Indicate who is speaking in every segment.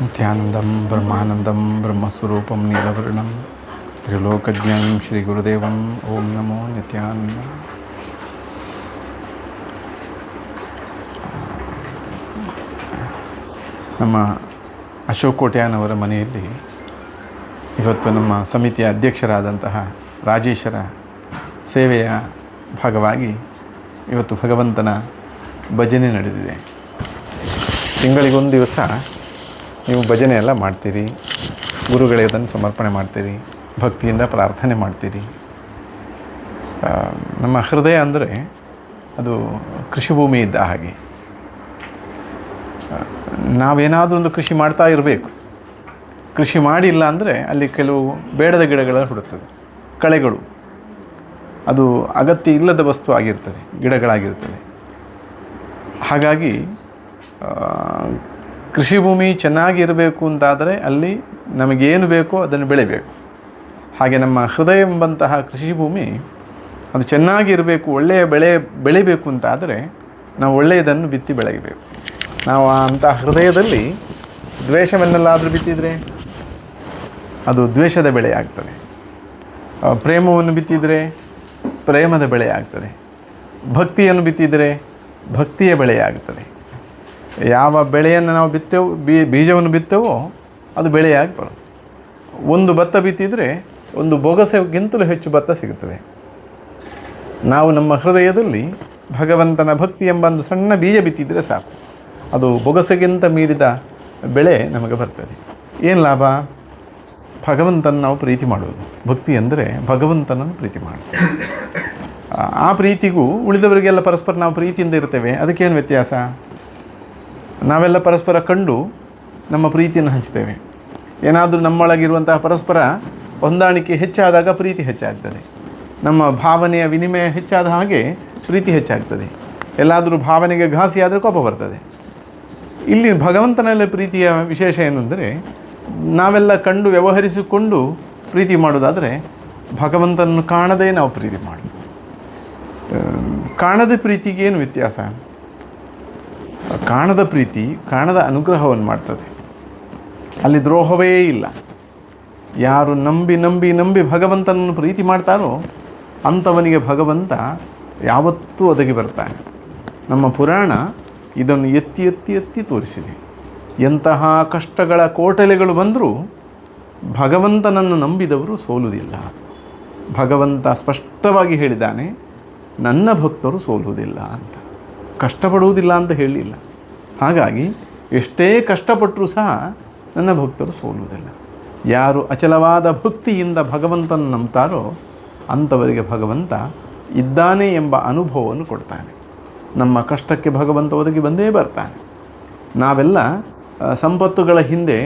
Speaker 1: ನಿತ್ಯಾನಂದಂ ಬ್ರಹ್ಮಾನಂದಂ ಬ್ರಹ್ಮಸ್ವರೂಪಂ ನೀಲವರ್ಣಂ ತ್ರಿಲೋಕಜ್ಞಾನಂ ಶ್ರೀ ಗುರುದೇವಂ ಓಂ ನಮೋ ನಿತ್ಯಾನಂದ. ನಮ್ಮ ಅಶೋಕ್ ಕೋಟ್ಯಾನವರ ಮನೆಯಲ್ಲಿ ಇವತ್ತು ನಮ್ಮ ಸಮಿತಿಯ ಅಧ್ಯಕ್ಷರಾದಂತಹ ರಾಜೇಶರ ಸೇವೆಯ ಭಾಗವಾಗಿ ಇವತ್ತು ಭಗವಂತನ ಭಜನೆ ನಡೆದಿದೆ. ತಿಂಗಳಿಗೊಂದು ದಿವಸ ನೀವು ಭಜನೆ ಎಲ್ಲ ಮಾಡ್ತೀರಿ, ಗುರುಗಳಿಗೆ ಅದನ್ನು ಸಮರ್ಪಣೆ ಮಾಡ್ತೀರಿ, ಭಕ್ತಿಯಿಂದ ಪ್ರಾರ್ಥನೆ ಮಾಡ್ತೀರಿ. ನಮ್ಮ ಹೃದಯ ಅಂದರೆ ಅದು ಕೃಷಿ ಭೂಮಿ ಇದ್ದ ಹಾಗೆ. ನಾವೇನಾದರೂ ಒಂದು ಕೃಷಿ ಮಾಡ್ತಾ ಇರಬೇಕು. ಕೃಷಿ ಮಾಡಿಲ್ಲ ಅಂದರೆ ಅಲ್ಲಿ ಕೆಲವು ಬೇಡದ ಗಿಡಗಳು ಹುಡುತ್ತದೆ, ಕಳೆಗಳು, ಅದು ಅಗತ್ಯ ಇಲ್ಲದ ವಸ್ತು ಆಗಿರ್ತದೆ, ಗಿಡಗಳಾಗಿರ್ತದೆ. ಹಾಗಾಗಿ ಕೃಷಿ ಭೂಮಿ ಚೆನ್ನಾಗಿ ಇರಬೇಕು ಅಂತಾದರೆ ಅಲ್ಲಿ ನಮಗೇನು ಬೇಕೋ ಅದನ್ನು ಬೆಳಿಬೇಕು. ಹಾಗೆ ನಮ್ಮ ಹೃದಯ ಎಂಬಂತಹ ಕೃಷಿ ಭೂಮಿ ಅದು ಚೆನ್ನಾಗಿ ಇರಬೇಕು, ಒಳ್ಳೆಯ ಬೆಳಿಬೇಕು ಅಂತಾದರೆ ನಾವು ಒಳ್ಳೆಯದನ್ನು ಬಿತ್ತಿ ಬೆಳೆಯಬೇಕು. ನಾವು ಅಂಥ ಹೃದಯದಲ್ಲಿ ದ್ವೇಷವನ್ನೆಲ್ಲಾದರೂ ಬಿತ್ತಿದರೆ ಅದು ದ್ವೇಷದ ಬೆಳೆ ಆಗ್ತದೆ. ಪ್ರೇಮವನ್ನು ಬಿತ್ತಿದರೆ ಪ್ರೇಮದ ಬೆಳೆ ಆಗ್ತದೆ. ಭಕ್ತಿಯನ್ನು ಬಿತ್ತಿದರೆ ಭಕ್ತಿಯ ಬೆಳೆಯಾಗ್ತದೆ. ಯಾವ ಬೆಳೆಯನ್ನು ನಾವು ಬಿತ್ತೇವೋ, ಬೀಜವನ್ನು ಬಿತ್ತೇವೋ ಅದು ಬೆಳೆಯಾಗಿ ಬರೋದು. ಒಂದು ಭತ್ತ ಬಿತ್ತಿದರೆ ಒಂದು ಬೊಗಸೆಗಿಂತಲೂ ಹೆಚ್ಚು ಭತ್ತ ಸಿಗುತ್ತದೆ. ನಾವು ನಮ್ಮ ಹೃದಯದಲ್ಲಿ ಭಗವಂತನ ಭಕ್ತಿ ಎಂಬ ಒಂದು ಸಣ್ಣ ಬೀಜ ಬಿತ್ತಿದರೆ ಸಾಕು, ಅದು ಬೊಗಸೆಗಿಂತ ಮೀರಿದ ಬೆಳೆ ನಮಗೆ ಬರ್ತದೆ. ಏನು ಲಾಭ? ಭಗವಂತನ ನಾವು ಪ್ರೀತಿ ಮಾಡುವುದು. ಭಕ್ತಿ ಅಂದರೆ ಭಗವಂತನನ್ನು ಪ್ರೀತಿ ಮಾಡೋದು. ಆ ಪ್ರೀತಿಗೂ ಉಳಿದವರಿಗೆಲ್ಲ ಪರಸ್ಪರ ನಾವು ಪ್ರೀತಿಯಿಂದ ಇರ್ತೇವೆ, ಅದಕ್ಕೇನು ವ್ಯತ್ಯಾಸ? ನಾವೆಲ್ಲ ಪರಸ್ಪರ ಕಂಡು ನಮ್ಮ ಪ್ರೀತಿಯನ್ನು ಹಂಚ್ತೇವೆ. ಏನಾದರೂ ನಮ್ಮೊಳಗಿರುವಂತಹ ಪರಸ್ಪರ ಹೊಂದಾಣಿಕೆ ಹೆಚ್ಚಾದಾಗ ಪ್ರೀತಿ ಹೆಚ್ಚಾಗ್ತದೆ. ನಮ್ಮ ಭಾವನೆಯ ವಿನಿಮಯ ಹೆಚ್ಚಾದ ಹಾಗೆ ಪ್ರೀತಿ ಹೆಚ್ಚಾಗ್ತದೆ. ಎಲ್ಲಾದರೂ ಭಾವನೆಗೆ ಘಾಸಿ ಆದರೆ ಕೋಪ ಬರ್ತದೆ. ಇಲ್ಲಿ ಭಗವಂತನಲ್ಲಿ ಪ್ರೀತಿಯ ವಿಶೇಷ ಏನೆಂದರೆ, ನಾವೆಲ್ಲ ಕಂಡು ವ್ಯವಹರಿಸಿಕೊಂಡು ಪ್ರೀತಿ ಮಾಡೋದಾದರೆ ಭಗವಂತನನ್ನು ಕಾಣದೇ ನಾವು ಪ್ರೀತಿ ಮಾಡೋದು. ಕಾಣದ ಪ್ರೀತಿಗೆ ಏನು ವ್ಯತ್ಯಾಸ? ಕಾಣದ ಪ್ರೀತಿ ಕಾಣದ ಅನುಗ್ರಹವನ್ನು ಮಾಡ್ತದೆ, ಅಲ್ಲಿ ದ್ರೋಹವೇ ಇಲ್ಲ. ಯಾರು ನಂಬಿ ನಂಬಿ ನಂಬಿ ಭಗವಂತನನ್ನು ಪ್ರೀತಿ ಮಾಡ್ತಾರೋ ಅಂಥವನಿಗೆ ಭಗವಂತ ಯಾವತ್ತೂ ಒದಗಿ ಬರ್ತಾನೆ. ನಮ್ಮ ಪುರಾಣ ಇದನ್ನು ಎತ್ತಿ ಎತ್ತಿ ಎತ್ತಿ ತೋರಿಸಿದೆ. ಎಂತಹ ಕಷ್ಟಗಳ ಕೋಟಲೆಗಳು ಬಂದರೂ ಭಗವಂತನನ್ನು ನಂಬಿದವರು ಸೋಲುವುದಿಲ್ಲ. ಭಗವಂತ ಸ್ಪಷ್ಟವಾಗಿ ಹೇಳಿದ್ದಾನೆ, ನನ್ನ ಭಕ್ತರು ಸೋಲುವುದಿಲ್ಲ ಅಂತ. ಕಷ್ಟಪಡುವುದಿಲ್ಲ ಅಂತ ಹೇಳಲಿಲ್ಲ. ಹಾಗಾಗಿ ಎಷ್ಟೇ ಕಷ್ಟಪಟ್ಟರೂ ಸಹ ನನ್ನ ಭಕ್ತರು ಸೋಲುವುದಿಲ್ಲ. ಯಾರು ಅಚಲವಾದ ಭಕ್ತಿಯಿಂದ ಭಗವಂತನ ನಂಬ್ತಾರೋ ಅಂಥವರಿಗೆ ಭಗವಂತ ಇದ್ದಾನೆ ಎಂಬ ಅನುಭವವನ್ನು ಕೊಡ್ತಾನೆ. ನಮ್ಮ ಕಷ್ಟಕ್ಕೆ ಭಗವಂತ ಒದಗಿ ಬಂದೇ ಬರ್ತಾನೆ. ನಾವೆಲ್ಲ ಸಂಪತ್ತುಗಳ ಹಿಂದೆ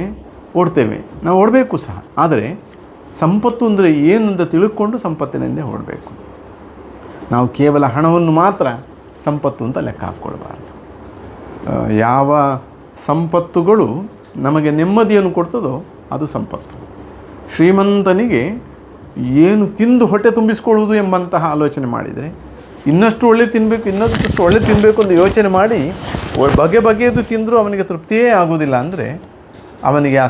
Speaker 1: ಓಡ್ತೇವೆ, ನಾವು ಓಡಬೇಕು ಸಹ. ಆದರೆ ಸಂಪತ್ತು ಅಂದರೆ ಏನು ಅಂತ ತಿಳ್ಕೊಂಡು ಸಂಪತ್ತಿನ ಹಿಂದೆ ಓಡಬೇಕು. ನಾವು ಕೇವಲ ಹಣವನ್ನು ಮಾತ್ರ ಸಂಪತ್ತು ಅಂತ ಲೆಕ್ಕ ಹಾಕ್ಕೊಳ್ಬಾರ್ದು. ಯಾವ ಸಂಪತ್ತುಗಳು ನಮಗೆ ನೆಮ್ಮದಿಯನ್ನು ಕೊಡ್ತದೋ ಅದು ಸಂಪತ್ತು. ಶ್ರೀಮಂತನಿಗೆ ಏನು ತಿಂದು ಹೊಟ್ಟೆ ತುಂಬಿಸ್ಕೊಳ್ಳುವುದು ಎಂಬಂತಹ ಆಲೋಚನೆ ಮಾಡಿದರೆ, ಇನ್ನಷ್ಟು ಒಳ್ಳೆ ತಿನ್ನಬೇಕು, ಇನ್ನಷ್ಟು ಒಳ್ಳೆ ತಿನ್ನಬೇಕು ಅಂತ ಯೋಚನೆ ಮಾಡಿ ಬಗೆ ಬಗೆಯದು ತಿಂದರೂ ಅವನಿಗೆ ತೃಪ್ತಿಯೇ ಆಗೋದಿಲ್ಲ ಅಂದರೆ ಅವನಿಗೆ ಆ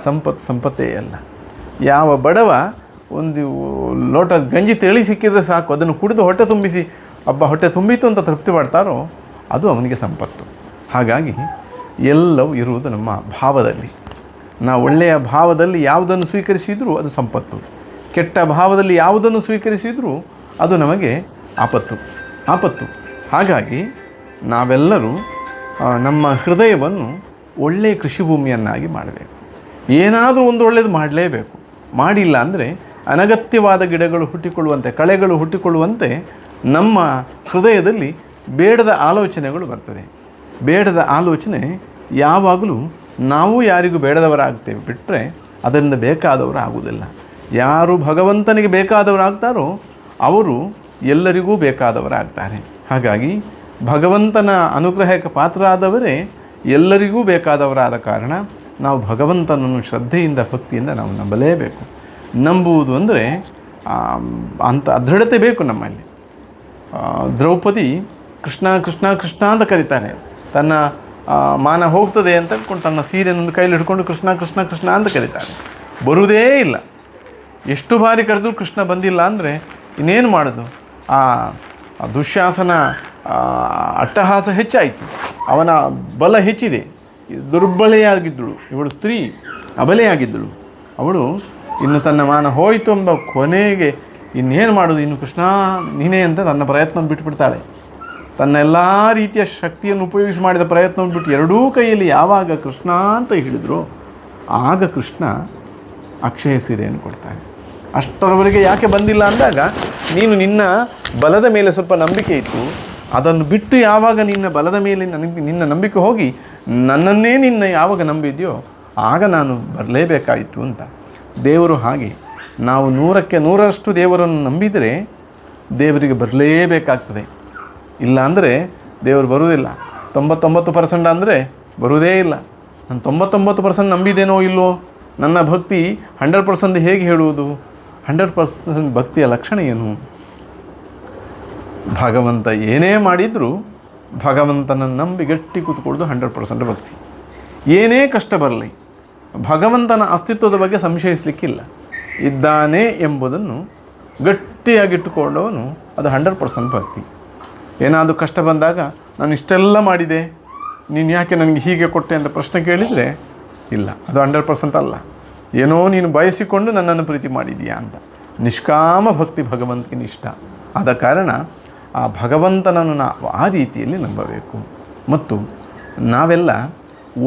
Speaker 1: ಸಂಪತ್ತೇ ಅಲ್ಲ. ಯಾವ ಬಡವ ಒಂದು ಲೋಟ ಗಂಜಿ ತೆಳಿ ಸಿಕ್ಕಿದರೆ ಸಾಕು, ಅದನ್ನು ಕುಡಿದು ಹೊಟ್ಟೆ ತುಂಬಿಸಿ ಹೊಟ್ಟೆ ತುಂಬಿತು ಅಂತ ತೃಪ್ತಿ ಪಡ್ತಾರೋ ಅದು ಅವನಿಗೆ ಸಂಪತ್ತು. ಹಾಗಾಗಿ ಎಲ್ಲವೂ ಇರುವುದು ನಮ್ಮ ಭಾವದಲ್ಲಿ. ನಾವು ಒಳ್ಳೆಯ ಭಾವದಲ್ಲಿ ಯಾವುದನ್ನು ಸ್ವೀಕರಿಸಿದರೂ ಅದು ಸಂಪತ್ತು, ಕೆಟ್ಟ ಭಾವದಲ್ಲಿ ಯಾವುದನ್ನು ಸ್ವೀಕರಿಸಿದರೂ ಅದು ನಮಗೆ ಆಪತ್ತು. ಹಾಗಾಗಿ ನಾವೆಲ್ಲರೂ ನಮ್ಮ ಹೃದಯವನ್ನು ಒಳ್ಳೆಯ ಕೃಷಿ ಭೂಮಿಯನ್ನಾಗಿ ಮಾಡಬೇಕು. ಏನಾದರೂ ಒಂದು ಒಳ್ಳೆಯದು ಮಾಡಲೇಬೇಕು. ಮಾಡಿಲ್ಲ ಅಂದರೆ ಅನಗತ್ಯವಾದ ಗಿಡಗಳು ಹುಟ್ಟಿಕೊಳ್ಳುವಂತೆ, ಕಳೆಗಳು ಹುಟ್ಟಿಕೊಳ್ಳುವಂತೆ ನಮ್ಮ ಹೃದಯದಲ್ಲಿ ಬೇಡದ ಆಲೋಚನೆಗಳು ಬರ್ತದೆ. ಬೇಡದ ಆಲೋಚನೆ ಯಾವಾಗಲೂ ನಾವು ಯಾರಿಗೂ ಬೇಡದವರಾಗ್ತೇವೆ ಬಿಟ್ಟರೆ ಅದರಿಂದ ಬೇಕಾದವರು ಆಗುವುದಿಲ್ಲ. ಯಾರು ಭಗವಂತನಿಗೆ ಬೇಕಾದವರಾಗ್ತಾರೋ ಅವರು ಎಲ್ಲರಿಗೂ ಬೇಕಾದವರಾಗ್ತಾರೆ. ಹಾಗಾಗಿ ಭಗವಂತನ ಅನುಗ್ರಹಕ್ಕೆ ಪಾತ್ರರಾದವರೇ ಎಲ್ಲರಿಗೂ ಬೇಕಾದವರಾದ ಕಾರಣ ನಾವು ಭಗವಂತನನ್ನು ಶ್ರದ್ಧೆಯಿಂದ ಭಕ್ತಿಯಿಂದ ನಾವು ನಂಬಲೇಬೇಕು. ನಂಬುವುದು ಅಂದರೆ ಅಂಥ ದೃಢತೆ ಬೇಕು ನಮ್ಮಲ್ಲಿ. ದ್ರೌಪದಿ ಕೃಷ್ಣ ಕೃಷ್ಣ ಕೃಷ್ಣ ಅಂತ ಕರೀತಾನೆ. ತನ್ನ ಮಾನ ಹೋಗ್ತದೆ ಅಂತ ಅಂದ್ಕೊಂಡು ತನ್ನ ಸೀರೆನೊಂದು ಕೈಲಿ ಹಿಡ್ಕೊಂಡು ಕೃಷ್ಣ ಕೃಷ್ಣ ಕೃಷ್ಣ ಅಂತ ಕರೀತಾರೆ. ಬರುವುದೇ ಇಲ್ಲ. ಎಷ್ಟು ಬಾರಿ ಕರೆದು ಕೃಷ್ಣ ಬಂದಿಲ್ಲ ಅಂದರೆ ಇನ್ನೇನು ಮಾಡೋದು? ಆ ದುಶ್ಯಾಸನ ಅಟ್ಟಹಾಸ ಹೆಚ್ಚಾಯಿತು, ಅವನ ಬಲ ಹೆಚ್ಚಿದೆ, ದುರ್ಬಲೆಯಾಗಿದ್ದಳು ಇವಳು, ಸ್ತ್ರೀ ಅಬಲೆಯಾಗಿದ್ದಳು. ಅವಳು ಇನ್ನು ತನ್ನ ಮಾನ ಹೋಯಿತು ಎಂಬ ಕೊನೆಗೆ ಇನ್ನೇನು ಮಾಡೋದು, ಇನ್ನು ಕೃಷ್ಣ ನೀನೇ ಅಂತ ತನ್ನ ಪ್ರಯತ್ನ ಬಿಟ್ಟುಬಿಡ್ತಾಳೆ. ತನ್ನ ಎಲ್ಲ ರೀತಿಯ ಶಕ್ತಿಯನ್ನು ಉಪಯೋಗಿಸಿ ಮಾಡಿದ ಪ್ರಯತ್ನವನ್ನು ಬಿಟ್ಟು ಎರಡೂ ಕೈಯಲ್ಲಿ ಯಾವಾಗ ಕೃಷ್ಣ ಅಂತ ಹೇಳಿದ್ರು ಆಗ ಕೃಷ್ಣ ಅಕ್ಷಯ ಸೀರೆಯನ್ನು ಕೊಡ್ತಾನೆ. ಅಷ್ಟರವರೆಗೆ ಯಾಕೆ ಬಂದಿಲ್ಲ ಅಂದಾಗ ನೀನು ನಿನ್ನ ಬಲದ ಮೇಲೆ ಸ್ವಲ್ಪ ನಂಬಿಕೆ ಇತ್ತು, ಅದನ್ನು ಬಿಟ್ಟು ಯಾವಾಗ ನಿನ್ನ ಬಲದ ಮೇಲೆ ನಿನ್ನ ನಂಬಿಕೆ ಹೋಗಿ ನನ್ನನ್ನೇ ನಿನ್ನ ಯಾವಾಗ ನಂಬಿದೆಯೋ ಆಗ ನಾನು ಬರಲೇಬೇಕಾಯಿತು ಅಂತ. ದೇವರು ಹಾಗೆ, ನಾವು 100ಕ್ಕೆ 100ರಷ್ಟು ದೇವರನ್ನು ನಂಬಿದರೆ ದೇವರಿಗೆ ಬರಲೇಬೇಕಾಗ್ತದೆ. ಇಲ್ಲ ಅಂದರೆ ದೇವರು ಬರುವುದಿಲ್ಲ. 99% ಅಂದರೆ ಬರುವುದೇ ಇಲ್ಲ. ನಾನು 99% ನಂಬಿದ್ದೇನೋ ಇಲ್ಲವೋ, ನನ್ನ ಭಕ್ತಿ 100% ಹೇಗೆ ಹೇಳುವುದು? 100% ಭಕ್ತಿಯ ಲಕ್ಷಣ ಏನು? ಭಗವಂತ ಏನೇ ಮಾಡಿದರೂ ಭಗವಂತನನ್ನು ನಂಬಿ ಗಟ್ಟಿ ಕೂತ್ಕೊಳ್ಳೋದು 100% ಭಕ್ತಿ. ಏನೇ ಕಷ್ಟ ಬರಲಿ ಭಗವಂತನ ಅಸ್ತಿತ್ವದ ಬಗ್ಗೆ ಸಂಶಯಿಸಲಿಕ್ಕಿಲ್ಲ. ಇದ್ದಾನೆ ಎಂಬುದನ್ನು ಗಟ್ಟಿಯಾಗಿಟ್ಟುಕೊಂಡವನು ಅದು 100% ಭಕ್ತಿ. ಏನಾದರೂ ಕಷ್ಟ ಬಂದಾಗ ನಾನು ಇಷ್ಟೆಲ್ಲ ಮಾಡಿದೆ, ನೀನು ಯಾಕೆ ನನಗೆ ಹೀಗೆ ಕೊಟ್ಟೆ ಅಂತ ಪ್ರಶ್ನೆ ಕೇಳಿದರೆ ಇಲ್ಲ, ಅದು 100% ಅಲ್ಲ. ಏನೋ ನೀನು ಬಯಸಿಕೊಂಡು ನನ್ನನ್ನು ಪ್ರೀತಿ ಮಾಡಿದೀಯಾ ಅಂತ. ನಿಷ್ಕಾಮ ಭಕ್ತಿ ಭಗವಂತನಿಗೆ ಇಷ್ಟ. ಆದ ಕಾರಣ ಆ ಭಗವಂತನನ್ನು ನಾವು ಆ ರೀತಿಯಲ್ಲಿ ನಂಬಬೇಕು. ಮತ್ತು ನಾವೆಲ್ಲ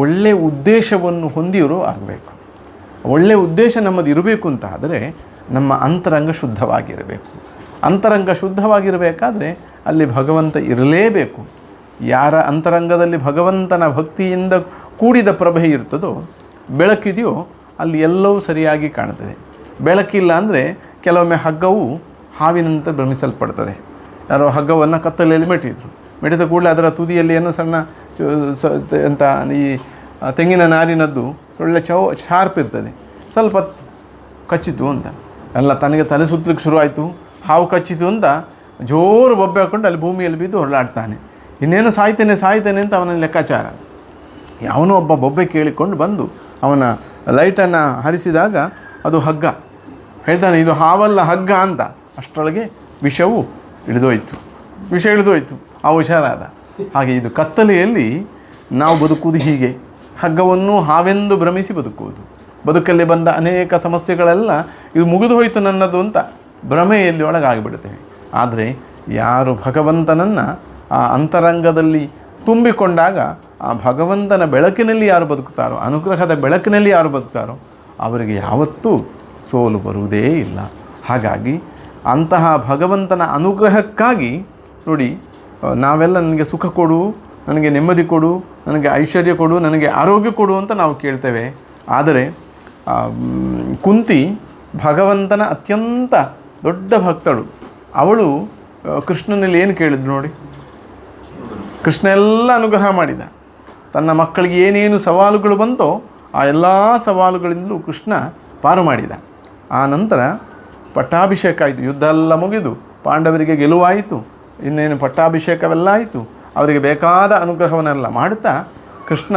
Speaker 1: ಒಳ್ಳೆಯ ಉದ್ದೇಶವನ್ನು ಹೊಂದಿರೋ ಆಗಬೇಕು. ಒಳ್ಳೆಯ ಉದ್ದೇಶ ನಮ್ಮದು ಇರಬೇಕು ಅಂತ ಆದರೆ ನಮ್ಮ ಅಂತರಂಗ ಶುದ್ಧವಾಗಿರಬೇಕು. ಅಂತರಂಗ ಶುದ್ಧವಾಗಿರಬೇಕಾದ್ರೆ ಅಲ್ಲಿ ಭಗವಂತ ಇರಲೇಬೇಕು. ಯಾರ ಅಂತರಂಗದಲ್ಲಿ ಭಗವಂತನ ಭಕ್ತಿಯಿಂದ ಕೂಡಿದ ಪ್ರಭೆ ಇರ್ತದೋ, ಬೆಳಕಿದೆಯೋ, ಅಲ್ಲಿ ಎಲ್ಲವೂ ಸರಿಯಾಗಿ ಕಾಣ್ತದೆ. ಬೆಳಕಿಲ್ಲ ಅಂದರೆ ಕೆಲವೊಮ್ಮೆ ಹಗ್ಗವು ಹಾವಿನಂತೆ ಭ್ರಮಿಸಲ್ಪಡ್ತದೆ. ಯಾರೋ ಹಗ್ಗವನ್ನು ಕತ್ತಲೆಯಲ್ಲಿ ಮೆಟ್ಟಿದ್ರು, ಮೆಟ್ಟಿದ ಕೂಡಲೇ ಅದರ ತುದಿಯಲ್ಲಿ ಏನೋ ಸಣ್ಣ ಅಂತ ಈ ತೆಂಗಿನ ನಾರಿನದ್ದು ಒಳ್ಳೆ ಶಾರ್ಪ್ ಇರ್ತದೆ, ಸ್ವಲ್ಪ ಕಚ್ಚಿತು ಅಂತ ಎಲ್ಲ ತನಗೆ ತಲೆ ಸುತ್ತಲಿಕ್ಕೆ ಶುರುವಾಯಿತು. ಹಾವು ಕಚ್ಚಿತು ಅಂತ ಜೋರು ಬೊಬ್ಬೆ ಹಾಕ್ಕೊಂಡು ಅಲ್ಲಿ ಭೂಮಿಯಲ್ಲಿ ಬಿದ್ದು ಹೊರಳಾಡ್ತಾನೆ. ಇನ್ನೇನು ಸಾಯ್ತೇನೆ ಅಂತ ಅವನ ಲೆಕ್ಕಾಚಾರ. ಯಾವನೋ ಒಬ್ಬ ಬೊಬ್ಬೆ ಕೇಳಿಕೊಂಡು ಬಂದು ಅವನ ಲೈಟನ್ನು ಹರಿಸಿದಾಗ ಅದು ಹಗ್ಗ. ಹೇಳ್ತಾನೆ ಇದು ಹಾವಲ್ಲ ಹಗ್ಗ ಅಂತ. ಅಷ್ಟರೊಳಗೆ ವಿಷವು ವಿಷ ಇಳಿದೋಯ್ತು. ಆ ಹುಷಾರಾದ. ಹಾಗೆ ಇದು ಕತ್ತಲೆಯಲ್ಲಿ ನಾವು ಬದುಕುವುದು ಹೀಗೆ, ಹಗ್ಗವನ್ನು ಹಾವೆಂದು ಭ್ರಮಿಸಿ ಬದುಕುವುದು. ಬದುಕಲ್ಲಿ ಬಂದ ಅನೇಕ ಸಮಸ್ಯೆಗಳೆಲ್ಲ ಇದು ಮುಗಿದು ಹೋಯಿತು ನನ್ನದು ಅಂತ ಭ್ರಮೆಯಲ್ಲಿ ಒಳಗಾಗಿಬಿಡುತ್ತೇವೆ. ಆದರೆ ಯಾರು ಭಗವಂತನನ್ನು ಆ ಅಂತರಂಗದಲ್ಲಿ ತುಂಬಿಕೊಂಡಾಗ ಆ ಭಗವಂತನ ಬೆಳಕಿನಲ್ಲಿ ಯಾರು ಬದುಕುತ್ತಾರೋ, ಅನುಗ್ರಹದ ಬೆಳಕಿನಲ್ಲಿ ಯಾರು ಬದುಕ್ತಾರೋ ಅವರಿಗೆ ಯಾವತ್ತೂ ಸೋಲು ಬರುವುದೇ ಇಲ್ಲ. ಹಾಗಾಗಿ ಅಂತಹ ಭಗವಂತನ ಅನುಗ್ರಹಕ್ಕಾಗಿ ನೋಡಿ, ನಾವೆಲ್ಲ ನನಗೆ ಸುಖ ಕೊಡು, ನನಗೆ ನೆಮ್ಮದಿ ಕೊಡು, ನನಗೆ ಐಶ್ವರ್ಯ ಕೊಡು, ನನಗೆ ಆರೋಗ್ಯ ಕೊಡು ಅಂತ ನಾವು ಕೇಳ್ತೇವೆ. ಆದರೆ ಕುಂತಿ ಭಗವಂತನ ಅತ್ಯಂತ ದೊಡ್ಡ ಭಕ್ತಳು. ಅವಳು ಕೃಷ್ಣನಲ್ಲಿ ಏನು ಕೇಳಿದ್ರು ನೋಡಿ, ಕೃಷ್ಣ ಎಲ್ಲ ಅನುಗ್ರಹ ಮಾಡಿದ. ತನ್ನ ಮಕ್ಕಳಿಗೆ ಏನೇನು ಸವಾಲುಗಳು ಬಂತೋ ಆ ಎಲ್ಲ ಸವಾಲುಗಳಿಂದಲೂ ಕೃಷ್ಣ ಪಾರು ಮಾಡಿದ. ಆ ನಂತರ ಪಟ್ಟಾಭಿಷೇಕ ಆಯಿತು, ಯುದ್ಧ ಎಲ್ಲ ಮುಗಿದು ಪಾಂಡವರಿಗೆ ಗೆಲುವಾಯಿತು, ಇನ್ನೇನು ಪಟ್ಟಾಭಿಷೇಕವೆಲ್ಲ ಆಯಿತು. ಅವರಿಗೆ ಬೇಕಾದ ಅನುಗ್ರಹವನ್ನೆಲ್ಲ ಮಾಡುತ್ತಾ ಕೃಷ್ಣ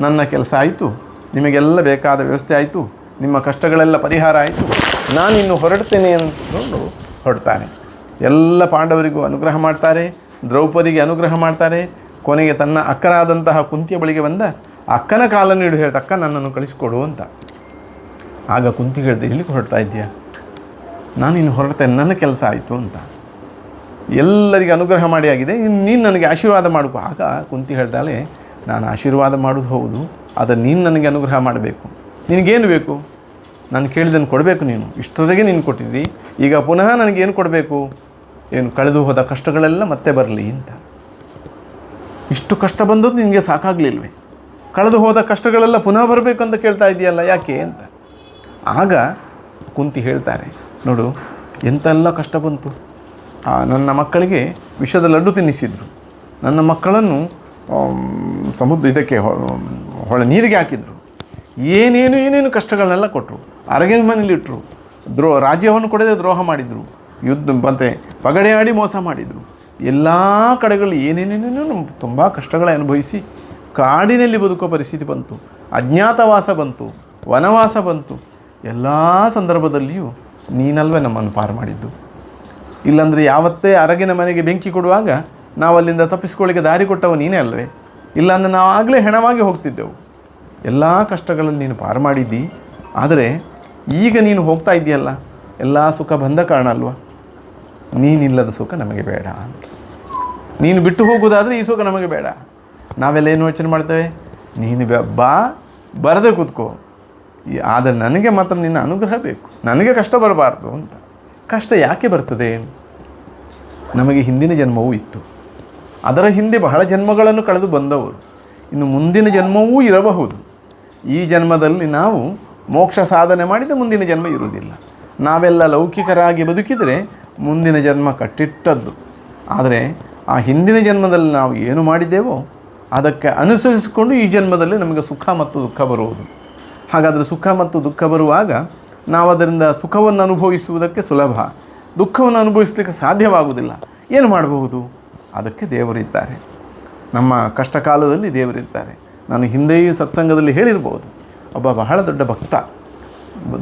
Speaker 1: ನನ್ನ ಕೆಲಸ ಆಯಿತು, ನಿಮಗೆಲ್ಲ ಬೇಕಾದ ವ್ಯವಸ್ಥೆ ಆಯಿತು, ನಿಮ್ಮ ಕಷ್ಟಗಳೆಲ್ಲ ಪರಿಹಾರ ಆಯಿತು, ನಾನಿನ್ನು ಹೊರಡ್ತೇನೆ ಅಂದ್ಕೊಂಡು ಹೊರಡ್ತಾನೆ. ಎಲ್ಲ ಪಾಂಡವರಿಗೂ ಅನುಗ್ರಹ ಮಾಡ್ತಾರೆ, ದ್ರೌಪದಿಗೆ ಅನುಗ್ರಹ ಮಾಡ್ತಾರೆ. ಕೊನೆಗೆ ತನ್ನ ಅಕ್ಕನಾದಂತಹ ಕುಂತಿಯ ಬಳಿಗೆ ಬಂದ ಅಕ್ಕನ ಕಾಲನ್ನು ಹಿಡಿದು ಹೇಳ್ತಾ, ಅಕ್ಕ ನನ್ನನ್ನು ಕಳಿಸಿಕೊಡು ಅಂತ. ಆಗ ಕುಂತಿ ಹೇಳಿದೆ, ಇಲ್ಲಿಗೆ ಹೊರಡ್ತಾ ಇದ್ದೀಯಾ? ನಾನಿನ್ನು ಹೊರಡ್ತೇನೆ, ನನ್ನ ಕೆಲಸ ಆಯಿತು ಅಂತ. ಎಲ್ಲರಿಗೆ ಅನುಗ್ರಹ ಮಾಡಿ ಆಗಿದೆ, ನೀನು ನನಗೆ ಆಶೀರ್ವಾದ ಮಾಡ್ಕೊ. ಆಗ ಕುಂತಿ ಹೇಳ್ತಾಳೆ, ನಾನು ಆಶೀರ್ವಾದ ಮಾಡೋದು ಹೌದು, ಆದರೆ ನೀನು ನನಗೆ ಅನುಗ್ರಹ ಮಾಡಬೇಕು. ನಿನಗೇನು ಬೇಕು? ನಾನು ಕೇಳಿದನ್ನು ಕೊಡಬೇಕು. ನೀನು ಇಷ್ಟರವರೆಗೆ ನೀನು ಕೊಟ್ಟಿದ್ದಿ, ಈಗ ಪುನಃ ನನಗೇನು ಕೊಡಬೇಕು? ಏನು ಕಳೆದು ಹೋದ ಕಷ್ಟಗಳೆಲ್ಲ ಮತ್ತೆ ಬರಲಿ ಅಂತ. ಇಷ್ಟು ಕಷ್ಟ ಬಂದದ್ದು ನಿನಗೆ ಸಾಕಾಗಲಿಲ್ವೇ? ಕಳೆದು ಹೋದ ಕಷ್ಟಗಳೆಲ್ಲ ಪುನಃ ಬರಬೇಕು ಅಂತ ಕೇಳ್ತಾ ಇದೆಯಲ್ಲ, ಯಾಕೆ ಅಂತ. ಆಗ ಕುಂತಿ ಹೇಳ್ತಾರೆ, ನೋಡು ಎಂತೆಲ್ಲ ಕಷ್ಟ ಬಂತು. ನನ್ನ ಮಕ್ಕಳಿಗೆ ವಿಷದ ಲಡ್ಡು ತಿನ್ನಿಸಿದ್ರು, ನನ್ನ ಮಕ್ಕಳನ್ನು ಇದಕ್ಕೆ ನೀರಿಗೆ ಹಾಕಿದರು, ಏನೇನು ಕಷ್ಟಗಳನ್ನೆಲ್ಲ ಕೊಟ್ಟರು, ಅರಗಿನ ಮನೇಲಿಟ್ಟರು, ರಾಜ್ಯವನ್ನು ಕೊಡದೆ ದ್ರೋಹ ಮಾಡಿದರು, ಯುದ್ಧ ಮತ್ತೆ ಪಗಡೆ ಆಡಿ ಮೋಸ ಮಾಡಿದರು. ಎಲ್ಲ ಕಡೆಗಳು ಏನೇನೇನೇನು ತುಂಬ ಕಷ್ಟಗಳ ಅನುಭವಿಸಿ ಕಾಡಿನಲ್ಲಿ ಬದುಕೋ ಪರಿಸ್ಥಿತಿ ಬಂತು, ಅಜ್ಞಾತವಾಸ ಬಂತು, ವನವಾಸ ಬಂತು. ಎಲ್ಲ ಸಂದರ್ಭದಲ್ಲಿಯೂ ನೀನಲ್ವೇ ನಮ್ಮನ್ನು ಪಾರು ಮಾಡಿದ್ದು. ಇಲ್ಲಾಂದರೆ ಯಾವತ್ತೇ ಅರಗಿನ ಮನೆಗೆ ಬೆಂಕಿ ಕೊಡುವಾಗ ನಾವು ಅಲ್ಲಿಂದ ತಪ್ಪಿಸ್ಕೊಳ್ಳಿಕ್ಕೆ ದಾರಿ ಕೊಟ್ಟವ ನೀನೇ ಅಲ್ವೇ? ಇಲ್ಲಾಂದರೆ ನಾವು ಆಗಲೇ ಹೆಣವಾಗಿ ಹೋಗ್ತಿದ್ದೆವು. ಎಲ್ಲ ಕಷ್ಟಗಳಲ್ಲಿ ನೀನು ಪಾರು ಮಾಡಿದ್ದಿ. ಆದರೆ ಈಗ ನೀನು ಹೋಗ್ತಾ ಇದೆಯಲ್ಲ, ಎಲ್ಲ ಸುಖ ಬಂದ ಕಾರಣ ಅಲ್ವಾ? ನೀನಿಲ್ಲದ ಸುಖ ನಮಗೆ ಬೇಡ ಅಂತ. ನೀನು ಬಿಟ್ಟು ಹೋಗೋದಾದರೆ ಈ ಸುಖ ನಮಗೆ ಬೇಡ. ನಾವೆಲ್ಲ ಏನು ಯೋಚನೆ ಮಾಡ್ತೇವೆ? ನೀನು ಬರದೆ ಕೂತ್ಕೋ, ಆದರೆ ನನಗೆ ಮಾತ್ರ ನಿನ್ನ ಅನುಗ್ರಹ ಬೇಕು, ನನಗೆ ಕಷ್ಟ ಬರಬಾರ್ದು ಅಂತ. ಕಷ್ಟ ಯಾಕೆ ಬರ್ತದೆ? ನಮಗೆ ಹಿಂದಿನ ಜನ್ಮವೂ ಇತ್ತು, ಅದರ ಹಿಂದೆ ಬಹಳ ಜನ್ಮಗಳನ್ನು ಕಳೆದು ಬಂದವರು, ಇನ್ನು ಮುಂದಿನ ಜನ್ಮವೂ ಇರಬಹುದು. ಈ ಜನ್ಮದಲ್ಲಿ ನಾವು ಮೋಕ್ಷ ಸಾಧನೆ ಮಾಡಿದ ಮುಂದಿನ ಜನ್ಮ ಇರುವುದಿಲ್ಲ. ನಾವೆಲ್ಲ ಲೌಕಿಕರಾಗಿ ಬದುಕಿದರೆ ಮುಂದಿನ ಜನ್ಮ ಕಟ್ಟಿಟ್ಟದ್ದು. ಆದರೆ ಆ ಹಿಂದಿನ ಜನ್ಮದಲ್ಲಿ ನಾವು ಏನು ಮಾಡಿದ್ದೇವೋ ಅದಕ್ಕೆ ಅನುಸರಿಸಿಕೊಂಡು ಈ ಜನ್ಮದಲ್ಲಿ ನಮಗೆ ಸುಖ ಮತ್ತು ದುಃಖ ಬರುವುದು. ಹಾಗಾದರೆ ಸುಖ ಮತ್ತು ದುಃಖ ಬರುವಾಗ ನಾವು ಅದರಿಂದ ಸುಖವನ್ನು ಅನುಭವಿಸುವುದಕ್ಕೆ ಸುಲಭ, ದುಃಖವನ್ನು ಅನುಭವಿಸಲಿಕ್ಕೆ ಸಾಧ್ಯವಾಗುವುದಿಲ್ಲ. ಏನು ಮಾಡಬಹುದು? ಅದಕ್ಕೆ ದೇವರಿದ್ದಾರೆ. ನಮ್ಮ ಕಷ್ಟ ಕಾಲದಲ್ಲಿ ದೇವರಿರ್ತಾರೆ. ನಾನು ಹಿಂದೆಯೂ ಸತ್ಸಂಗದಲ್ಲಿ ಹೇಳಿರ್ಬೋದು, ಒಬ್ಬ ಬಹಳ ದೊಡ್ಡ ಭಕ್ತ.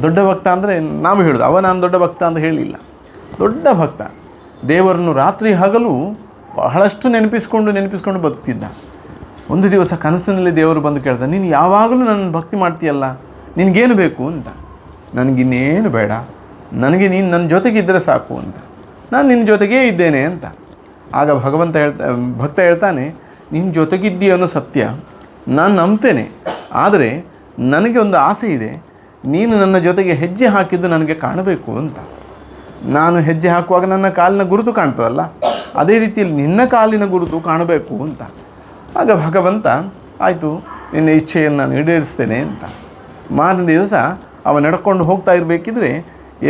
Speaker 1: ದೊಡ್ಡ ಭಕ್ತ ಅಂದರೆ ನಾವು ಹೇಳೋದು, ನಾನು ದೊಡ್ಡ ಭಕ್ತ ಅಂತ ಹೇಳಿಲ್ಲ. ದೊಡ್ಡ ಭಕ್ತ, ದೇವರನ್ನು ರಾತ್ರಿ ಹಗಲು ಬಹಳಷ್ಟು ನೆನಪಿಸ್ಕೊಂಡು ಬದುಕ್ತಿದ್ದ. ಒಂದು ದಿವಸ ಕನಸಿನಲ್ಲಿ ದೇವರು ಬಂದು ಕೇಳ್ದ, ನೀನು ಯಾವಾಗಲೂ ನನ್ನ ಭಕ್ತಿ ಮಾಡ್ತೀಯಲ್ಲ, ನಿನಗೇನು ಬೇಕು ಅಂತ. ನನಗಿನ್ನೇನು ಬೇಡ, ನನಗೆ ನೀನು ನನ್ನ ಜೊತೆಗಿದ್ದರೆ ಸಾಕು ಅಂತ. ನಾನು ನಿನ್ನ ಜೊತೆಗೇ ಇದ್ದೇನೆ ಅಂತ. ಆಗ ಭಕ್ತ ಹೇಳ್ತಾನೆ, ನಿನ್ನ ಜೊತೆಗಿದ್ದೀಯ ಅನ್ನೋ ಸತ್ಯ ನಾನು ನಂಬ್ತೇನೆ, ಆದರೆ ನನಗೆ ಒಂದು ಆಸೆ ಇದೆ, ನೀನು ನನ್ನ ಜೊತೆಗೆ ಹೆಜ್ಜೆ ಹಾಕಿದ್ದು ನನಗೆ ಕಾಣಬೇಕು ಅಂತ. ನಾನು ಹೆಜ್ಜೆ ಹಾಕುವಾಗ ನನ್ನ ಕಾಲಿನ ಗುರುತು ಕಾಣ್ತದಲ್ಲ, ಅದೇ ರೀತಿಯಲ್ಲಿ ನಿನ್ನ ಕಾಲಿನ ಗುರುತು ಕಾಣಬೇಕು ಅಂತ. ಆಗ ಭಗವಂತ ಆಯಿತು, ನಿನ್ನ ಇಚ್ಛೆಯನ್ನು ನಾನು ಈಡೇರಿಸ್ತೇನೆ ಅಂತ. ಮಾರನೇ ದಿವಸ ಅವ ನಡ್ಕೊಂಡು ಹೋಗ್ತಾ ಇರಬೇಕಿದ್ರೆ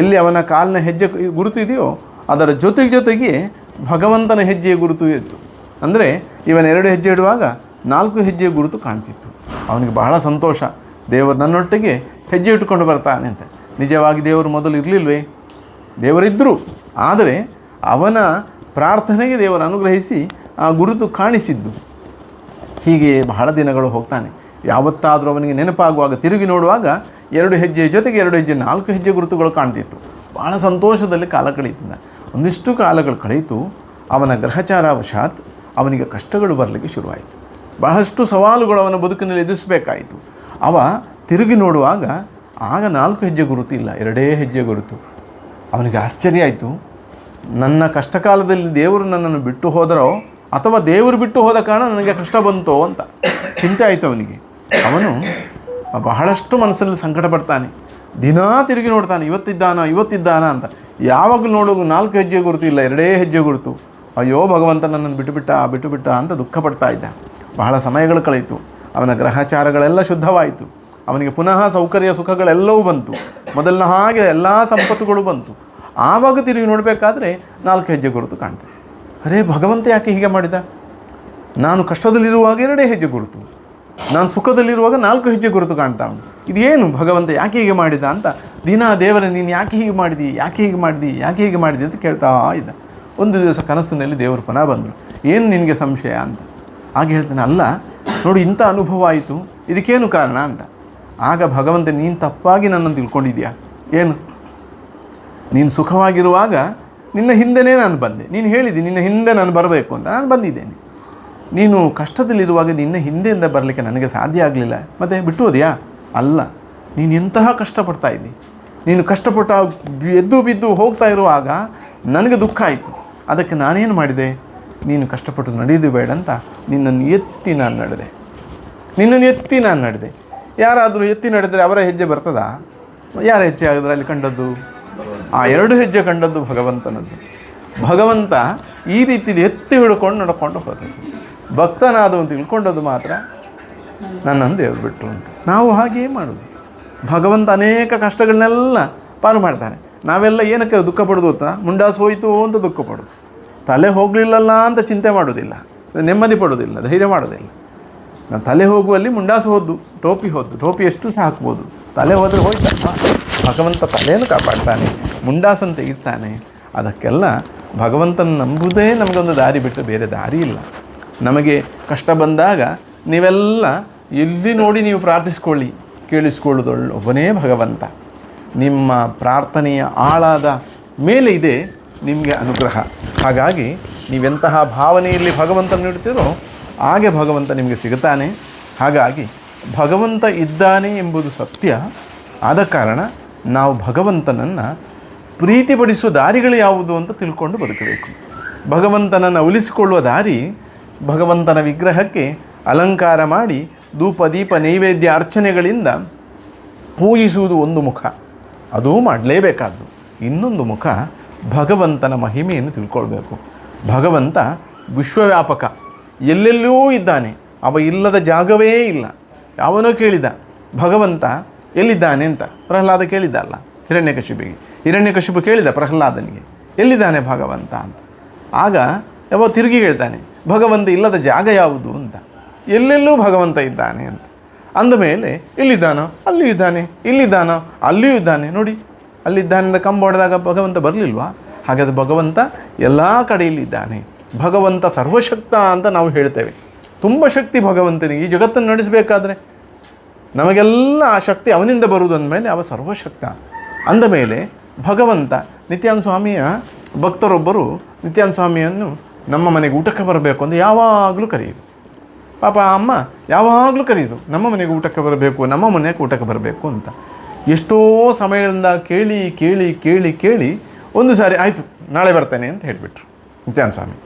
Speaker 1: ಎಲ್ಲಿ ಅವನ ಕಾಲಿನ ಹೆಜ್ಜೆ ಗುರುತು ಇದೆಯೋ ಅದರ ಜೊತೆಗೆ ಭಗವಂತನ ಹೆಜ್ಜೆಯ ಗುರುತು ಇತ್ತು. ಅಂದರೆ ಇವನ 2 ಹೆಜ್ಜೆ ಇಡುವಾಗ 4 ಹೆಜ್ಜೆಯ ಗುರುತು ಕಾಣ್ತಿತ್ತು. ಅವನಿಗೆ ಬಹಳ ಸಂತೋಷ, ದೇವರು ನನ್ನೊಟ್ಟಿಗೆ ಹೆಜ್ಜೆ ಇಟ್ಟುಕೊಂಡು ಬರ್ತಾನೆ ಅಂತ. ನಿಜವಾಗಿ ದೇವರು ಮೊದಲು ಇರಲಿಲ್ವೇ? ದೇವರಿದ್ದರು, ಆದರೆ ಅವನ ಪ್ರಾರ್ಥನೆಗೆ ದೇವರು ಅನುಗ್ರಹಿಸಿ ಆ ಗುರುತು ಕಾಣಿಸಿದ್ದು. ಹೀಗೆ ಬಹಳ ದಿನಗಳು ಹೋಗ್ತಾನೆ. ಯಾವತ್ತಾದರೂ ಅವನಿಗೆ ನೆನಪಾಗುವಾಗ ತಿರುಗಿ ನೋಡುವಾಗ 2 ಹೆಜ್ಜೆಯ ಜೊತೆಗೆ 2 ಹೆಜ್ಜೆ 4 ಹೆಜ್ಜೆ ಗುರುತುಗಳು ಕಾಣ್ತಿತ್ತು. ಬಹಳ ಸಂತೋಷದಲ್ಲಿ ಕಾಲ ಕಳೀತಿದ್ದ. ಒಂದಿಷ್ಟು ಕಾಲಗಳು ಕಳೆಯಿತು. ಅವನ ಗ್ರಹಚಾರವಶಾತ್ ಅವನಿಗೆ ಕಷ್ಟಗಳು ಬರಲಿಕ್ಕೆ ಶುರುವಾಯಿತು. ಬಹಳಷ್ಟು ಸವಾಲುಗಳು ಅವನ ಬದುಕಿನಲ್ಲಿ ಎದುರಿಸಬೇಕಾಯಿತು. ಅವ ತಿರುಗಿ ನೋಡುವಾಗ ಆಗ 4 ಹೆಜ್ಜೆ ಗುರುತು ಇಲ್ಲ, 2 ಹೆಜ್ಜೆ ಗುರುತು. ಅವನಿಗೆ ಆಶ್ಚರ್ಯ ಆಯಿತು. ನನ್ನ ಕಷ್ಟಕಾಲದಲ್ಲಿ ದೇವರು ನನ್ನನ್ನು ಬಿಟ್ಟು ಹೋದರೋ ಅಥವಾ ದೇವರು ಬಿಟ್ಟು ಹೋದ ಕಾರಣ ನನಗೆ ಕಷ್ಟ ಬಂತೋ ಅಂತ ಚಿಂತೆ ಆಯಿತು ಅವನಿಗೆ. ಅವನು ಬಹಳಷ್ಟು ಮನಸ್ಸಲ್ಲಿ ಸಂಕಟ ಪಡ್ತಾನೆ. ದಿನಾ ತಿರುಗಿ ನೋಡ್ತಾನೆ, ಇವತ್ತಿದ್ದಾನ ಅಂತ. ಯಾವಾಗಲೂ ನೋಡುವಾಗ 4 ಹೆಜ್ಜೆ ಗುರುತು ಇಲ್ಲ, 2 ಹೆಜ್ಜೆ ಗುರುತು. ಅಯ್ಯೋ ಭಗವಂತ ನನ್ನನ್ನು ಬಿಟ್ಟುಬಿಟ್ಟ ಅಂತ ದುಃಖ ಪಡ್ತಾ ಇದ್ದ. ಬಹಳ ಸಮಯಗಳು ಕಳೆಯಿತು. ಅವನ ಗ್ರಹಚಾರಗಳೆಲ್ಲ ಶುದ್ಧವಾಯಿತು. ಅವನಿಗೆ ಪುನಃ ಸೌಕರ್ಯ ಸುಖಗಳೆಲ್ಲವೂ ಬಂತು. ಮೊದಲಿನ ಹಾಗೆ ಎಲ್ಲ ಸಂಪತ್ತುಗಳು ಬಂತು. ಆವಾಗ ತಿರುಗಿ ನೋಡಬೇಕಾದ್ರೆ 4 ಹೆಜ್ಜೆ ಗುರುತು ಕಾಣ್ತದೆ. ಅರೇ, ಭಗವಂತ ಯಾಕೆ ಹೀಗೆ ಮಾಡಿದ? ನಾನು ಕಷ್ಟದಲ್ಲಿರುವಾಗ 2 ಹೆಜ್ಜೆ ಗುರುತು, ನಾನು ಸುಖದಲ್ಲಿರುವಾಗ 4 ಹೆಜ್ಜೆ ಗುರುತು ಕಾಣ್ತಾ ಉಂಟು. ಇದೇನು ಭಗವಂತ ಯಾಕೆ ಹೀಗೆ ಮಾಡಿದ ಅಂತ ದಿನ ದೇವರೇ ನೀನು ಯಾಕೆ ಹೀಗೆ ಮಾಡಿದಿ ಅಂತ ಕೇಳ್ತಾ ಇದ್ದ. ಒಂದು ದಿವಸ ಕನಸಿನಲ್ಲಿ ದೇವರು ಪುನಃ ಬಂದರು. ಏನು ನಿನಗೆ ಸಂಶಯ ಅಂತ. ಹಾಗೆ ಹೇಳ್ತಾನೆ, ಅಲ್ಲ ನೋಡಿ, ಇಂಥ ಅನುಭವ ಆಯಿತು, ಇದಕ್ಕೇನು ಕಾರಣ ಅಂತ. ಆಗ ಭಗವಂತ, ನೀನು ತಪ್ಪಾಗಿ ನನ್ನನ್ನು ತಿಳ್ಕೊಂಡಿದ್ಯಾ. ಏನು? ನೀನು ಸುಖವಾಗಿರುವಾಗ ನಿನ್ನ ಹಿಂದೆನೇ ನಾನು ಬಂದೆ. ನೀನು ಹೇಳಿದಿ ನಿನ್ನ ಹಿಂದೆ ನಾನು ಬರಬೇಕು ಅಂತ, ನಾನು ಬಂದಿದ್ದೇನೆ. ನೀನು ಕಷ್ಟದಲ್ಲಿರುವಾಗ ನಿನ್ನ ಹಿಂದೆಯಿಂದ ಬರಲಿಕ್ಕೆ ನನಗೆ ಸಾಧ್ಯ ಆಗಲಿಲ್ಲ, ಮತ್ತು ಬಿಟ್ಟು ಹೋದ್ಯಾ? ಅಲ್ಲ, ನೀನು ಎಂತಹ ಕಷ್ಟಪಡ್ತಾ ಇದ್ದಿ. ನೀನು ಕಷ್ಟಪಟ್ಟ ಎದ್ದು ಬಿದ್ದು ಹೋಗ್ತಾ ಇರುವಾಗ ನನಗೆ ದುಃಖ ಆಯಿತು. ಅದಕ್ಕೆ ನಾನೇನು ಮಾಡಿದೆ? ನೀನು ಕಷ್ಟಪಟ್ಟು ನಡೆಯೋದು ಬೇಡ ಅಂತ ನಿನ್ನನ್ನು ಎತ್ತಿ ನಾನು ನಡೆದೆ. ಯಾರಾದರೂ ಎತ್ತಿ ನಡೆದರೆ ಅವರ ಹೆಜ್ಜೆ ಬರ್ತದಾ? ಯಾರ ಹೆಜ್ಜೆ ಆಗಿದ್ರೆ ಅಲ್ಲಿ ಕಂಡದ್ದು? ಆ 2 ಹೆಜ್ಜೆ ಕಂಡದ್ದು ಭಗವಂತನದ್ದು. ಭಗವಂತ ಈ ರೀತಿಯಲ್ಲಿ ಎತ್ತಿ ಹಿಡ್ಕೊಂಡು ನಡ್ಕೊಂಡು ಹೋದದ್ದು. ಭಕ್ತನಾದವು ತಿಳ್ಕೊಂಡದ್ದು ಮಾತ್ರ ನನ್ನನ್ನು ದೇವರು ಬಿಟ್ಟರು ಅಂತ. ನಾವು ಹಾಗೆಯೇ ಮಾಡೋದು. ಭಗವಂತ ಅನೇಕ ಕಷ್ಟಗಳನ್ನೆಲ್ಲ ಪಾರು ಮಾಡ್ತಾನೆ. ನಾವೆಲ್ಲ ಏನಕ್ಕೆ ದುಃಖ ಪಡೋದು ಅಂತ? ಮುಂಡಾಸು ಹೋಯಿತು ಅಂತ ದುಃಖ ಪಡೋದು, ತಲೆ ಹೋಗಲಿಲ್ಲಲ್ಲ ಅಂತ ಚಿಂತೆ ಮಾಡೋದಿಲ್ಲ, ನೆಮ್ಮದಿ ಪಡೋದಿಲ್ಲ, ಧೈರ್ಯ ಮಾಡೋದಿಲ್ಲ. ನಾನು ತಲೆ ಹೋಗುವಲ್ಲಿ ಮುಂಡಾಸು ಹೋದ್ದು, ಟೋಪಿ ಎಷ್ಟು ಸಹ ಹಾಕ್ಬೋದು. ತಲೆ ಹೋದರೆ ಹೋಯ್ತಲ್ಲ, ಭಗವಂತ ತಲೆಯನ್ನು ಕಾಪಾಡ್ತಾನೆ, ಮುಂಡಾಸನ್ನು ತೆಗಿತಾನೆ. ಅದಕ್ಕೆಲ್ಲ ಭಗವಂತನ ನಂಬುವುದೇ ನಮಗೊಂದು ದಾರಿ ಬಿಟ್ಟು ಬೇರೆ ದಾರಿ ಇಲ್ಲ. ನಮಗೆ ಕಷ್ಟ ಬಂದಾಗ ನೀವೆಲ್ಲ ಎಲ್ಲಿ ನೋಡಿ ನೀವು ಪ್ರಾರ್ಥಿಸ್ಕೊಳ್ಳಿ, ಕೇಳಿಸ್ಕೊಳ್ಳೋದೊಳ್ಳೆ ಒಬ್ಬನೇ ಭಗವಂತ. ನಿಮ್ಮ ಪ್ರಾರ್ಥನೆಯ ಆಳದ ಮೇಲೆ ಇದೆ ನಿಮಗೆ ಅನುಗ್ರಹ. ಹಾಗಾಗಿ ನೀವೆಂತಹ ಭಾವನೆಯಲ್ಲಿ ಭಗವಂತನ ಇಡ್ತೀರೋ ಹಾಗೆ ಭಗವಂತ ನಿಮಗೆ ಸಿಗುತ್ತಾನೆ. ಹಾಗಾಗಿ ಭಗವಂತ ಇದ್ದಾನೆ ಎಂಬುದು ಸತ್ಯ. ಆದ ಕಾರಣ ನಾವು ಭಗವಂತನನ್ನು ಪ್ರೀತಿಪಡಿಸುವ ದಾರಿಗಳು ಯಾವುದು ಅಂತ ತಿಳ್ಕೊಂಡು ಬದುಕಬೇಕು. ಭಗವಂತನನ್ನು ಉಳಿಸಿಕೊಳ್ಳುವ ದಾರಿ ಭಗವಂತನ ವಿಗ್ರಹಕ್ಕೆ ಅಲಂಕಾರ ಮಾಡಿ ಧೂಪ ದೀಪ ನೈವೇದ್ಯ ಅರ್ಚನೆಗಳಿಂದ ಪೂಜಿಸುವುದು ಒಂದು ಮುಖ, ಅದೂ ಮಾಡಲೇಬೇಕಾದ್ದು. ಇನ್ನೊಂದು ಮುಖ ಭಗವಂತನ ಮಹಿಮೆಯನ್ನು ತಿಳ್ಕೊಳ್ಬೇಕು. ಭಗವಂತ ವಿಶ್ವವ್ಯಾಪಕ, ಎಲ್ಲೆಲ್ಲೂ ಇದ್ದಾನೆ, ಅವ ಇಲ್ಲದ ಜಾಗವೇ ಇಲ್ಲ. ಯಾವನೋ ಕೇಳಿದ ಭಗವಂತ ಎಲ್ಲಿದ್ದಾನೆ ಅಂತ, ಪ್ರಹ್ಲಾದ ಕೇಳಿದ ಅಲ್ಲ ಹಿರಣ್ಯಕಶಿಪಿಗೆ. ಹಿರಣ್ಯಕಶಿಪು ಕೇಳಿದ ಪ್ರಹ್ಲಾದನಿಗೆ ಎಲ್ಲಿದ್ದಾನೆ ಭಗವಂತ ಅಂತ. ಆಗ ಯಾವ ತಿರುಗಿ ಹೇಳ್ತಾನೆ ಭಗವಂತ ಇಲ್ಲದ ಜಾಗ ಯಾವುದು ಅಂತ. ಎಲ್ಲೆಲ್ಲೂ ಭಗವಂತ ಇದ್ದಾನೆ ಅಂತ ಅಂದಮೇಲೆ ಎಲ್ಲಿದ್ದಾನೋ ಅಲ್ಲಿಯೂ ಇದ್ದಾನೆ, ಇಲ್ಲಿದ್ದಾನೋ ಅಲ್ಲಿಯೂ ಇದ್ದಾನೆ. ನೋಡಿ ಅಲ್ಲಿದ್ದಾನೆ ಕಂಬ ಹೊಡೆದಾಗ ಭಗವಂತ ಬರಲಿಲ್ವಾ? ಹಾಗಾದರೆ ಭಗವಂತ ಎಲ್ಲ ಕಡೆಯಲ್ಲಿದ್ದಾನೆ. ಭಗವಂತ ಸರ್ವಶಕ್ತ ಅಂತ ನಾವು ಹೇಳ್ತೇವೆ. ತುಂಬ ಶಕ್ತಿ ಭಗವಂತನಿಗೆ. ಈ ಜಗತ್ತನ್ನು ನಡೆಸಬೇಕಾದ್ರೆ ನಮಗೆಲ್ಲ ಆ ಶಕ್ತಿ ಅವನಿಂದ ಬರುವುದು ಅಂದಮೇಲೆ ಅವ ಸರ್ವಶಕ್ತ. ಅಂದಮೇಲೆ ಭಗವಂತ ನಿತ್ಯಾನಂದ ಸ್ವಾಮಿಯ ಭಕ್ತರೊಬ್ಬರು ನಿತ್ಯಾನಂದ ಸ್ವಾಮಿಯನ್ನು ನಮ್ಮ ಮನೆಗೆ ಊಟಕ್ಕೆ ಬರಬೇಕು ಅಂತ ಯಾವಾಗಲೂ ಕರೆಯೋದು. ಪಾಪ ಅಮ್ಮ ಯಾವಾಗಲೂ ಕರೆಯೋದು, ನಮ್ಮ ಮನೆಗೆ ಊಟಕ್ಕೆ ಬರಬೇಕು, ನಮ್ಮ ಮನೆಗೆ ಊಟಕ್ಕೆ ಬರಬೇಕು ಅಂತ. ಎಷ್ಟೋ ಸಮಯದಿಂದ ಕೇಳಿ ಕೇಳಿ ಕೇಳಿ ಕೇಳಿ ಒಂದು ಸಾರಿ ಆಯಿತು ನಾಳೆ ಬರ್ತೇನೆ ಅಂತ ಹೇಳಿಬಿಟ್ರು ನಿತ್ಯಾನಂದ ಸ್ವಾಮಿ.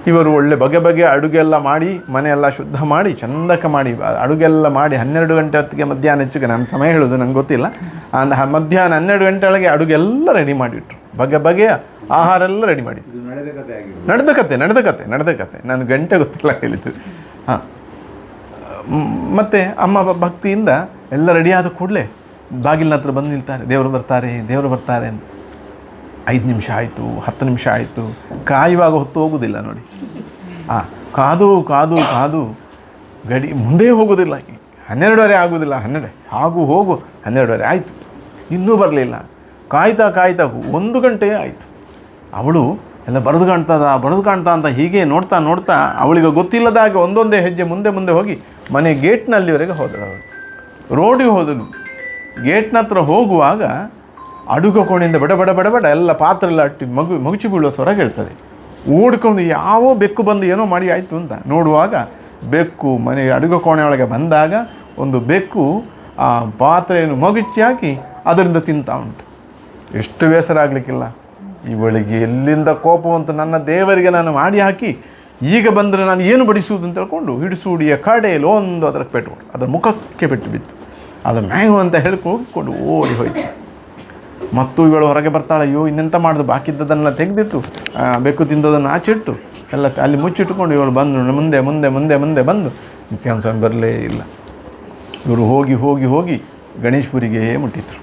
Speaker 1: ಇವರು ಒಳ್ಳೆ ಬಗೆ ಬಗೆಯ ಅಡುಗೆಲ್ಲ ಮಾಡಿ ಮನೆಯೆಲ್ಲ ಶುದ್ಧ ಮಾಡಿ ಚಂದಕ್ಕೆ ಮಾಡಿ ಅಡುಗೆಲ್ಲ ಮಾಡಿ 12 ಗಂಟೆ ಹೊತ್ತಿಗೆ ಮಧ್ಯಾಹ್ನ ಹೆಚ್ಚಿಗೆ ನನ್ನ ಸಮಯ ಹೇಳೋದು ನನಗೆ ಗೊತ್ತಿಲ್ಲ. ಮಧ್ಯಾಹ್ನ 12 ಗಂಟೆ ಒಳಗೆ ಅಡುಗೆಲ್ಲ ರೆಡಿ ಮಾಡಿಟ್ರು. ಬಗೆ ಬಗೆಯ ಆಹಾರ ಎಲ್ಲ ರೆಡಿ ಮಾಡಿದ್ರು. ನಡೆದ ಕತೆ ನಾನು ಗಂಟೆ ಗೊತ್ತಿಲ್ಲ ಹೇಳಿದ್ದು. ಹಾಂ, ಮತ್ತು ಅಮ್ಮ ಭಕ್ತಿಯಿಂದ ಎಲ್ಲ ರೆಡಿಯಾದ ಕೂಡಲೇ ಬಾಗಿಲಿನ ಹತ್ರ ಬಂದು ನಿಲ್ತಾರೆ. ದೇವರು ಬರ್ತಾರೆ ಅಂತ. 5 ನಿಮಿಷ ಆಯಿತು, 10 ನಿಮಿಷ ಆಯಿತು, ಕಾಯುವಾಗ ಹೊತ್ತು ಹೋಗೋದಿಲ್ಲ ನೋಡಿ. ಕಾದು ಕಾದು ಕಾದು ಗಡಿ ಮುಂದೆ ಹೋಗೋದಿಲ್ಲ. 12:30 ಆಗೋದಿಲ್ಲ, 12 ಹೋಗು 12:30 ಆಯಿತು, ಇನ್ನೂ ಬರಲಿಲ್ಲ. ಕಾಯ್ತಾ 1 ಗಂಟೆ ಆಯಿತು. ಅವಳು ಎಲ್ಲ ಬರೆದು ಕಾಣ್ತಾ ಅಂತ ಹೀಗೆ ನೋಡ್ತಾ ಅವಳಿಗೆ ಗೊತ್ತಿಲ್ಲದಾಗ ಒಂದೊಂದೇ ಹೆಜ್ಜೆ ಮುಂದೆ ಹೋಗಿ ಮನೆ ಗೇಟ್ನಲ್ಲಿವರೆಗೆ ಹೋದಳು. ಅವಳು ರೋಡಿಗೆ ಹೋದಳು. ಗೇಟ್ನ ಹತ್ರ ಹೋಗುವಾಗ ಅಡುಗೆ ಕೋಣೆಯಿಂದ ಬಡ ಎಲ್ಲ ಪಾತ್ರೆ ಎಲ್ಲ ಅಟ್ಟಿ ಮಗುಚಿ ಬೀಳುವ ಸ್ವರ ಕೇಳ್ತದೆ. ಓಡ್ಕೊಂಡು ಯಾವ ಬೆಕ್ಕು ಬಂದು ಏನೋ ಮಾಡಿ ಆಯಿತು ಅಂತ ನೋಡುವಾಗ ಬೆಕ್ಕು ಮನೆ ಅಡುಗೆ ಕೋಣೆ ಒಳಗೆ ಬಂದಾಗ ಒಂದು ಬೆಕ್ಕು ಆ ಪಾತ್ರೆಯನ್ನು ಮಗುಚಿ ಹಾಕಿ ಅದರಿಂದ ತಿಂತಾ ಉಂಟು. ಎಷ್ಟು ಬೇಸರ ಆಗಲಿಕ್ಕಿಲ್ಲ ಇವಳಿಗೆ. ಎಲ್ಲಿಂದ ಕೋಪವಂತ ನನ್ನ ದೇವರಿಗೆ ನಾನು ಮಾಡಿ ಹಾಕಿ ಈಗ ಬಂದರೆ ನಾನು ಏನು ಬಡಿಸುವುದು ಅಂತ ಹೇಳ್ಕೊಂಡು ಹಿಡಿಸುಡಿಯ ಕಡೆಯಲ್ಲಿ ಒಂದು ಅದರ ಪೆಟ್ಟು ಅದರ ಮುಖಕ್ಕೆ ಪೆಟ್ಟು ಬಿತ್ತು. ಅದು ಮ್ಯಾಂಗು ಅಂತ ಹೋಗಿಕೊಂಡು ಓಡಿ ಹೋಯ್ತು. ಮತ್ತು ಇವಳು ಹೊರಗೆ ಬರ್ತಾಳೆ. ಅಯ್ಯೋ ಇನ್ನೆಂತ ಮಾಡೋದು, ಬಾಕಿದ್ದದನ್ನೆಲ್ಲ ತೆಗೆದಿಟ್ಟು ಬೆಕ್ಕು ತಿಂದದನ್ನು ಆಚಿಟ್ಟು ಎಲ್ಲ ಅಲ್ಲಿ ಮುಚ್ಚಿಟ್ಟುಕೊಂಡು ಇವಳು ಬಂದು ಮುಂದೆ ಬಂದು ನಿತ್ಯಾನಂದ ಸ್ವಾಮಿ ಬರಲೇ ಇಲ್ಲ. ಇವರು ಹೋಗಿ ಗಣೇಶ್ಪುರಿಗೆ ಮುಟ್ಟಿದ್ರು.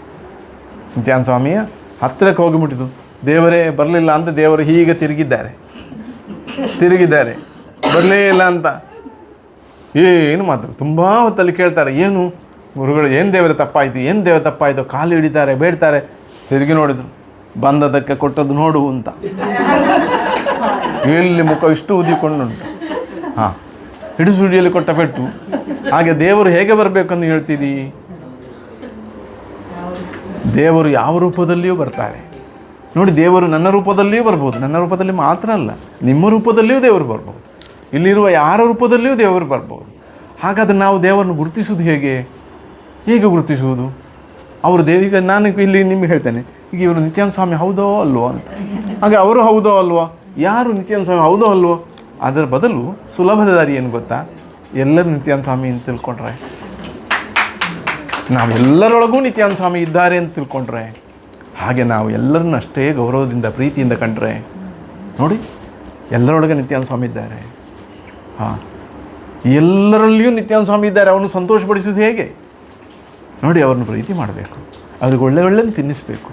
Speaker 1: ನಿತ್ಯಾನಂದ ಸ್ವಾಮಿಯ ಹತ್ತಿರಕ್ಕೆ ಹೋಗಿ ಮುಟ್ಟಿದ್ದು. ದೇವರೇ ಬರಲಿಲ್ಲ ಅಂತ ದೇವರು ಹೀಗೆ ತಿರುಗಿದ್ದಾರೆ, ಬರಲೇ ಇಲ್ಲ ಅಂತ ಏನು ಮಾತು ತುಂಬ ಹೊತ್ತಲ್ಲಿ ಕೇಳ್ತಾರೆ. ಏನು ಗುರುಗಳು, ಏನು ದೇವರ ತಪ್ಪಾಯಿತು, ಕಾಲು ಹಿಡಿತಾರೆ, ಬೇಡ್ತಾರೆ. ತಿರುಗಿ ನೋಡಿದ್ರು, ಬಂದದಕ್ಕೆ ಕೊಟ್ಟದ್ದು ನೋಡು ಅಂತ. ಎಲ್ಲಿ ಮುಖ ಇಷ್ಟು ಊದಿಕೊಂಡುಂಟು. ಹಾಂ, ಹಿಡಿಸುಡಿಯಲ್ಲಿ ಕೊಟ್ಟ ಪೆಟ್ಟು. ಹಾಗೆ ದೇವರು ಹೇಗೆ ಬರಬೇಕಂದು ಹೇಳ್ತೀರಿ? ದೇವರು ಯಾವ ರೂಪದಲ್ಲಿಯೂ ಬರ್ತಾರೆ ನೋಡಿ. ದೇವರು ನನ್ನ ರೂಪದಲ್ಲಿಯೂ ಬರ್ಬೋದು, ನನ್ನ ರೂಪದಲ್ಲಿ ಮಾತ್ರ ಅಲ್ಲ, ನಿಮ್ಮ ರೂಪದಲ್ಲಿಯೂ ದೇವರು ಬರ್ಬೋದು, ಇಲ್ಲಿರುವ ಯಾರ ರೂಪದಲ್ಲಿಯೂ ದೇವರು ಬರ್ಬೋದು. ಹಾಗಾದರೆ ನಾವು ದೇವರನ್ನು ಗುರುತಿಸುವುದು ಹೇಗೆ ಗುರುತಿಸುವುದು? ಅವರು ಈಗ ನಾನು ಇಲ್ಲಿ ನಿಮಗೆ ಹೇಳ್ತೇನೆ, ಈಗ ಇವರು ನಿತ್ಯಾನಂದ ಸ್ವಾಮಿ ಹೌದೋ ಅಲ್ವೋ ಅಂತ. ಹಾಗೆ ಅವರು ಹೌದೋ ಅಲ್ವೋ, ಯಾರು ನಿತ್ಯಾನಂದ ಸ್ವಾಮಿ ಹೌದೋ ಅಲ್ವೋ? ಅದರ ಬದಲು ಸುಲಭದ ದಾರಿ ಏನು ಗೊತ್ತಾ? ಎಲ್ಲರೂ ನಿತ್ಯಾನಂದ ಸ್ವಾಮಿ ಅಂತ ತಿಳ್ಕೊಂಡ್ರೆ, ನಾವೆಲ್ಲರೊಳಗೂ ನಿತ್ಯಾನಂದ ಸ್ವಾಮಿ ಇದ್ದಾರೆ ಅಂತ ತಿಳ್ಕೊಂಡ್ರೆ, ಹಾಗೆ ನಾವು ಎಲ್ಲರನ್ನ ಅಷ್ಟೇ ಗೌರವದಿಂದ ಪ್ರೀತಿಯಿಂದ ಕಂಡ್ರೆ ನೋಡಿ, ಎಲ್ಲರೊಳಗೆ ನಿತ್ಯಾನಂದ ಸ್ವಾಮಿ ಇದ್ದಾರೆ. ಹಾಂ, ಎಲ್ಲರಲ್ಲಿಯೂ ನಿತ್ಯಾನಂದ ಸ್ವಾಮಿ ಇದ್ದಾರೆ. ಅವನು ಸಂತೋಷಪಡಿಸೋದು ಹೇಗೆ ನೋಡಿ? ಅವ್ರನ್ನ ಪ್ರೀತಿ ಮಾಡಬೇಕು, ಅವ್ರಿಗೆ ಒಳ್ಳೆಯದನ್ನು ತಿನ್ನಿಸಬೇಕು,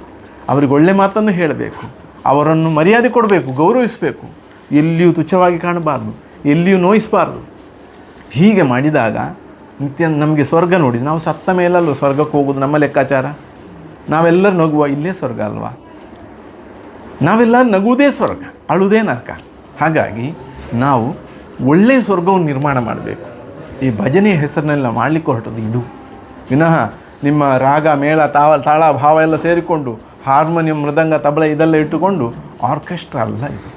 Speaker 1: ಅವ್ರಿಗೆ ಒಳ್ಳೆ ಮಾತನ್ನು ಹೇಳಬೇಕು, ಅವರನ್ನು ಮರ್ಯಾದೆ ಕೊಡಬೇಕು, ಗೌರವಿಸಬೇಕು, ಎಲ್ಲಿಯೂ ತುಚ್ಛವಾಗಿ ಕಾಣಬಾರ್ದು, ಎಲ್ಲಿಯೂ ನೋಯಿಸಬಾರ್ದು. ಹೀಗೆ ಮಾಡಿದಾಗ ನಮಗೆ ಸ್ವರ್ಗ ನೋಡಿ, ನಾವು ಸತ್ತ ಮೇಲಲ್ವ ಸ್ವರ್ಗಕ್ಕೆ ಹೋಗೋದು ನಮ್ಮ ಲೆಕ್ಕಾಚಾರ. ನಾವೆಲ್ಲರೂ ನಗುವ ಇಲ್ಲೇ ಸ್ವರ್ಗ ಅಲ್ವಾ? ನಾವೆಲ್ಲ ನಗುವುದೇ ಸ್ವರ್ಗ, ಅಳುವುದೇ ನರಕ. ಹಾಗಾಗಿ ನಾವು ಒಳ್ಳೆಯ ಸ್ವರ್ಗವನ್ನು ನಿರ್ಮಾಣ ಮಾಡಬೇಕು. ಈ ಭಜನೆಯ ಹೆಸರಿನಲ್ಲಿ ನಾವು ಮಾಡಲಿಕ್ಕೆ ಹೊರಟದ್ದು ಇದು. ವಿನಃ ನಿಮ್ಮ ರಾಗ ಮೇಳ ತಾಳ ಭಾವ ಎಲ್ಲ ಸೇರಿಕೊಂಡು ಹಾರ್ಮೋನಿಯಂ ಮೃದಂಗ ತಬಲ ಇದೆಲ್ಲ ಇಟ್ಟುಕೊಂಡು ಆರ್ಕೆಸ್ಟ್ರಾ ಅಲ್ಲ ಇದು,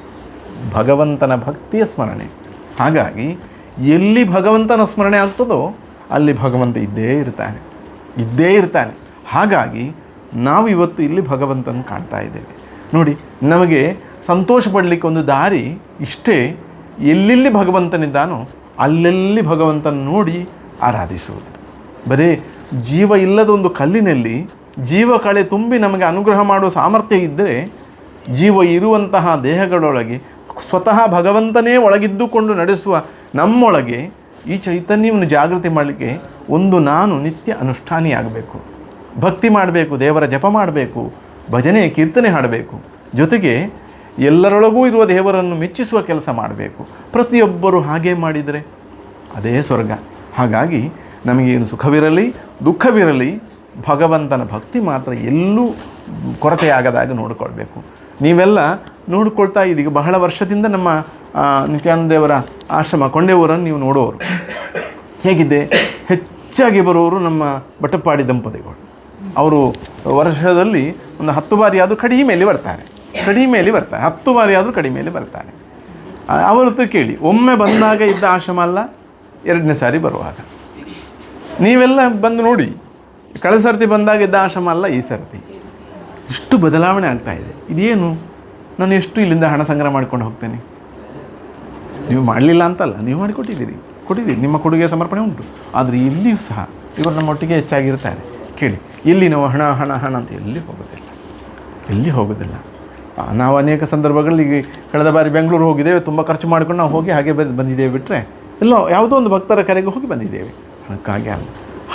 Speaker 1: ಭಗವಂತನ ಭಕ್ತಿಯ ಸ್ಮರಣೆ. ಹಾಗಾಗಿ ಎಲ್ಲಿ ಭಗವಂತನ ಸ್ಮರಣೆ ಆಗ್ತದೋ ಅಲ್ಲಿ ಭಗವಂತ ಇದ್ದೇ ಇರ್ತಾನೆ. ಹಾಗಾಗಿ ನಾವು ಇವತ್ತು ಇಲ್ಲಿ ಭಗವಂತನ ಕಾಣ್ತಾ ಇದ್ದೇವೆ ನೋಡಿ. ನಮಗೆ ಸಂತೋಷ ಪಡಲಿಕ್ಕೆ ಒಂದು ದಾರಿ ಇಷ್ಟೇ, ಎಲ್ಲೆಲ್ಲಿ ಭಗವಂತನಿದ್ದಾನೋ ಅಲ್ಲೆಲ್ಲಿ ಭಗವಂತನ ನೋಡಿ ಆರಾಧಿಸುವುದು. ಬರೀ ಜೀವ ಇಲ್ಲದ ಒಂದು ಕಲ್ಲಿನಲ್ಲಿ ಜೀವ ಕಳೆ ತುಂಬಿ ನಮಗೆ ಅನುಗ್ರಹ ಮಾಡುವ ಸಾಮರ್ಥ್ಯ ಇದ್ದರೆ, ಜೀವ ಇರುವಂತಹ ದೇಹಗಳೊಳಗೆ ಸ್ವತಃ ಭಗವಂತನೇ ಒಳಗಿದ್ದುಕೊಂಡು ನಡೆಸುವ ನಮ್ಮೊಳಗೆ ಈ ಚೈತನ್ಯವನ್ನು ಜಾಗೃತಿ ಮಾಡಲಿಕ್ಕೆ ಒಂದು ನಾನು ನಿತ್ಯ ಅನುಷ್ಠಾನಿಯಾಗಬೇಕು, ಭಕ್ತಿ ಮಾಡಬೇಕು, ದೇವರ ಜಪ ಮಾಡಬೇಕು, ಭಜನೆ ಕೀರ್ತನೆ ಹಾಡಬೇಕು, ಜೊತೆಗೆ ಎಲ್ಲರೊಳಗೂ ಇರುವ ದೇವರನ್ನು ಮೆಚ್ಚಿಸುವ ಕೆಲಸ ಮಾಡಬೇಕು. ಪ್ರತಿಯೊಬ್ಬರು ಹಾಗೆ ಮಾಡಿದರೆ ಅದೇ ಸ್ವರ್ಗ. ಹಾಗಾಗಿ ನಮಗೇನು ಸುಖವಿರಲಿ ದುಃಖವಿರಲಿ ಭಗವಂತನ ಭಕ್ತಿ ಮಾತ್ರ ಎಲ್ಲೂ ಕೊರತೆಯಾಗದಾಗ ನೋಡಿಕೊಳ್ಬೇಕು. ನೀವೆಲ್ಲ ನೋಡಿಕೊಳ್ತಾ ಇದೀಗ ಬಹಳ ವರ್ಷದಿಂದ ನಮ್ಮ ನಿತ್ಯಾನಂದ ದೇವರ ಆಶ್ರಮ ಕೊಂಡೆಯವರನ್ನು ನೀವು ನೋಡೋರು ಹೇಗಿದೆ. ಹೆಚ್ಚಾಗಿ ಬರೋರು ನಮ್ಮ ಬಟಪಾಡಿ ದಂಪತಿಗಳು. ಅವರು ವರ್ಷದಲ್ಲಿ ಒಂದು 10 ಬಾರಿ ಆದರೂ ಕಡಿಮೆಯಲ್ಲಿ ಬರ್ತಾರೆ, 10 ಬಾರಿ ಆದರೂ ಕಡಿಮೆಯಲ್ಲಿ ಬರ್ತಾರೆ. ಅವರ ಹತ್ರ ಕೇಳಿ, ಒಮ್ಮೆ ಬಂದಾಗ ಇದ್ದ ಆಶ್ರಮ ಅಲ್ಲ, 2ನೇ ಸಾರಿ ಬರುವಾಗ. ನೀವೆಲ್ಲ ಬಂದು ನೋಡಿ, ಕಳೆದ ಸರ್ತಿ ಬಂದಾಗ ಇದ್ದ ಆಶ್ರಮ ಅಲ್ಲ ಈ ಸರ್ತಿ. ಇಷ್ಟು ಬದಲಾವಣೆ ಆಗ್ತಾ ಇದೆ. ಇದೇನು, ನಾನು ಎಷ್ಟು ಇಲ್ಲಿಂದ ಹಣ ಸಂಗ್ರಹ ಮಾಡ್ಕೊಂಡು ಹೋಗ್ತೇನೆ. ನೀವು ಮಾಡಲಿಲ್ಲ ಅಂತಲ್ಲ, ನೀವು ಮಾಡಿಕೊಟ್ಟಿದ್ದೀರಿ, ನಿಮ್ಮ ಕೊಡುಗೆ ಸಮರ್ಪಣೆ ಉಂಟು. ಆದರೆ ಇಲ್ಲಿಯೂ ಸಹ ಇವರು ನಮ್ಮೊಟ್ಟಿಗೆ ಹೆಚ್ಚಾಗಿರ್ತಾರೆ. ಕೇಳಿ, ಇಲ್ಲಿ ನಾವು ಹಣ ಹಣ ಹಣ ಅಂತ ಎಲ್ಲಿ ಹೋಗೋದಿಲ್ಲ. ನಾವು ಅನೇಕ ಸಂದರ್ಭಗಳಲ್ಲಿ ಈಗ ಕಳೆದ ಬಾರಿ ಬೆಂಗಳೂರು ಹೋಗಿದ್ದೇವೆ, ತುಂಬ ಖರ್ಚು ಮಾಡ್ಕೊಂಡು ನಾವು ಹೋಗಿ ಹಾಗೆ ಬಂದಿದ್ದೇವೆ. ಬಿಟ್ಟರೆ ಎಲ್ಲೋ ಯಾವುದೋ ಒಂದು ಭಕ್ತರ ಕರೆಗೆ ಹೋಗಿ ಬಂದಿದ್ದೇವೆ. ಹಣಕ್ಕಾಗಿ ಅಲ್ಲ,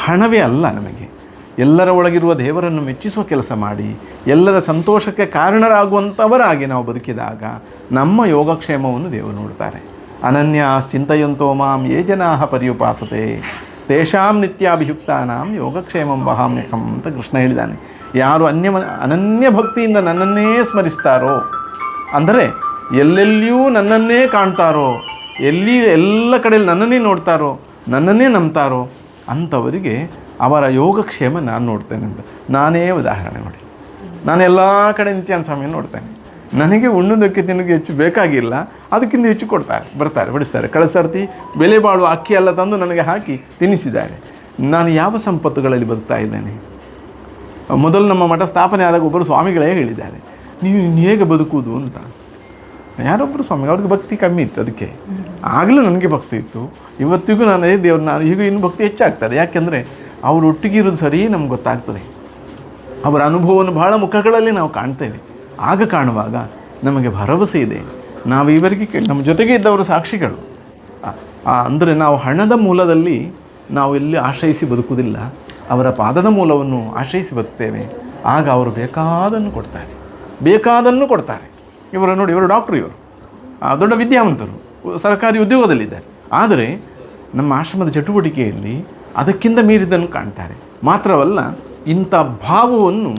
Speaker 1: ಹಣವೇ ಅಲ್ಲ ನಮಗೆ. ಎಲ್ಲರ ಒಳಗಿರುವ ದೇವರನ್ನು ಮೆಚ್ಚಿಸುವ ಕೆಲಸ ಮಾಡಿ ಎಲ್ಲರ ಸಂತೋಷಕ್ಕೆ ಕಾರಣರಾಗುವಂಥವರಾಗಿ ನಾವು ಬದುಕಿದಾಗ ನಮ್ಮ ಯೋಗಕ್ಷೇಮವನ್ನು ದೇವರು ನೋಡ್ತಾರೆ. ಅನನ್ಯ ಚಿಂತೆಯಂತೋ ಮಾಂ ಯೇ ಜನಾಃ ಪರ್ಯುಪಾಸತೆ ತೇಷಾಂ ನಿತ್ಯಾಭಿಯುಕ್ತಾನಾಂ ಯೋಗಕ್ಷೇಮಂ ವಹಾಮ್ಯಹಂ ಅಂತ ಕೃಷ್ಣ ಹೇಳಿದ್ದಾನೆ. ಯಾರು ಅನನ್ಯ ಭಕ್ತಿಯಿಂದ ನನ್ನನ್ನೇ ಸ್ಮರಿಸ್ತಾರೋ, ಅಂದರೆ ಎಲ್ಲೆಲ್ಲಿಯೂ ನನ್ನನ್ನೇ ಕಾಣ್ತಾರೋ, ಎಲ್ಲ ಕಡೆಯಲ್ಲಿ ನನ್ನನ್ನೇ ನೋಡ್ತಾರೋ, ನನ್ನನ್ನೇ ನಂಬ್ತಾರೋ ಅಂಥವರಿಗೆ ಅವರ ಯೋಗಕ್ಷೇಮ ನಾನು ನೋಡ್ತೇನೆ ಅಂತ. ನಾನೇ ಉದಾಹರಣೆ ನೋಡಿ, ನಾನು ಎಲ್ಲ ಕಡೆ ನಿತ್ಯಾನಂದ ಸ್ವಾಮಿಯನ್ನು ನೋಡ್ತೇನೆ. ನನಗೆ ಉಣ್ಣೋದಕ್ಕೆ ತಿನ್ನೋಕ್ಕೆ ಹೆಚ್ಚು ಬೇಕಾಗಿಲ್ಲ, ಅದಕ್ಕಿಂತ ಹೆಚ್ಚು ಬರ್ತಾರೆ ಬಡಿಸ್ತಾರೆ. ಕಳೆದ ಸರ್ತಿ ಬೆಲೆ ಬಾಳುವ ಅಕ್ಕಿ ಎಲ್ಲ ತಂದು ನನಗೆ ಹಾಕಿ ತಿನ್ನಿಸಿದ್ದಾರೆ. ನಾನು ಯಾವ ಸಂಪತ್ತುಗಳಲ್ಲಿ ಬದುಕ್ತಾ ಇದ್ದೇನೆ? ಮೊದಲು ನಮ್ಮ ಮಠ ಸ್ಥಾಪನೆ ಆದಾಗ ಒಬ್ಬರು ಸ್ವಾಮಿಗಳೇ ಹೇಳಿದ್ದಾರೆ, ನೀವು ಹೇಗೆ ಬದುಕುವುದು ಅಂತ. ಯಾರೊಬ್ಬರು ಸ್ವಾಮಿ, ಅವ್ರಿಗೆ ಭಕ್ತಿ ಕಮ್ಮಿ ಇತ್ತು, ಅದಕ್ಕೆ ಆಗಲೂ ನನಗೆ ಭಕ್ತಿ ಇತ್ತು. ಇವತ್ತಿಗೂ ನಾನು ದೇವ್ರು ನಾನು ಈಗ ಇನ್ನೂ ಭಕ್ತಿ ಹೆಚ್ಚಾಗ್ತದೆ. ಯಾಕೆಂದರೆ ಅವರು ಒಟ್ಟಿಗೆ ಇರೋದು ಸರಿ ನಮ್ಗೆ ಗೊತ್ತಾಗ್ತದೆ. ಅವರ ಅನುಭವವನ್ನು ಬಹಳ ಮುಖಗಳಲ್ಲಿ ನಾವು ಕಾಣ್ತೇವೆ. ಆಗ ಕಾಣುವಾಗ ನಮಗೆ ಭರವಸೆ ಇದೆ. ನಾವು ಇವರಿಗೆ ನಮ್ಮ ಜೊತೆಗೆ ಇದ್ದವರು ಸಾಕ್ಷಿಗಳು. ಅಂದರೆ ನಾವು ಹಣದ ಮೂಲದಲ್ಲಿ ನಾವು ಎಲ್ಲಿ ಆಶ್ರಯಿಸಿ ಬದುಕುವುದಿಲ್ಲ, ಅವರ ಪಾದದ ಮೂಲವನ್ನು ಆಶ್ರಯಿಸಿ ಬದುಕ್ತೇವೆ. ಆಗ ಅವರು ಬೇಕಾದನ್ನು ಕೊಡ್ತಾರೆ. ಇವರು ನೋಡಿ, ಇವರು ಡಾಕ್ಟ್ರು, ಇವರು ದೊಡ್ಡ ವಿದ್ಯಾವಂತರು, ಸರ್ಕಾರಿ ಉದ್ಯೋಗದಲ್ಲಿದ್ದಾರೆ. ಆದರೆ ನಮ್ಮ ಆಶ್ರಮದ ಚಟುವಟಿಕೆಯಲ್ಲಿ ಅದಕ್ಕಿಂತ ಮೀರಿದನ್ನು ಕಾಣ್ತಾರೆ. ಮಾತ್ರವಲ್ಲ, ಇಂಥ ಭಾವವನ್ನು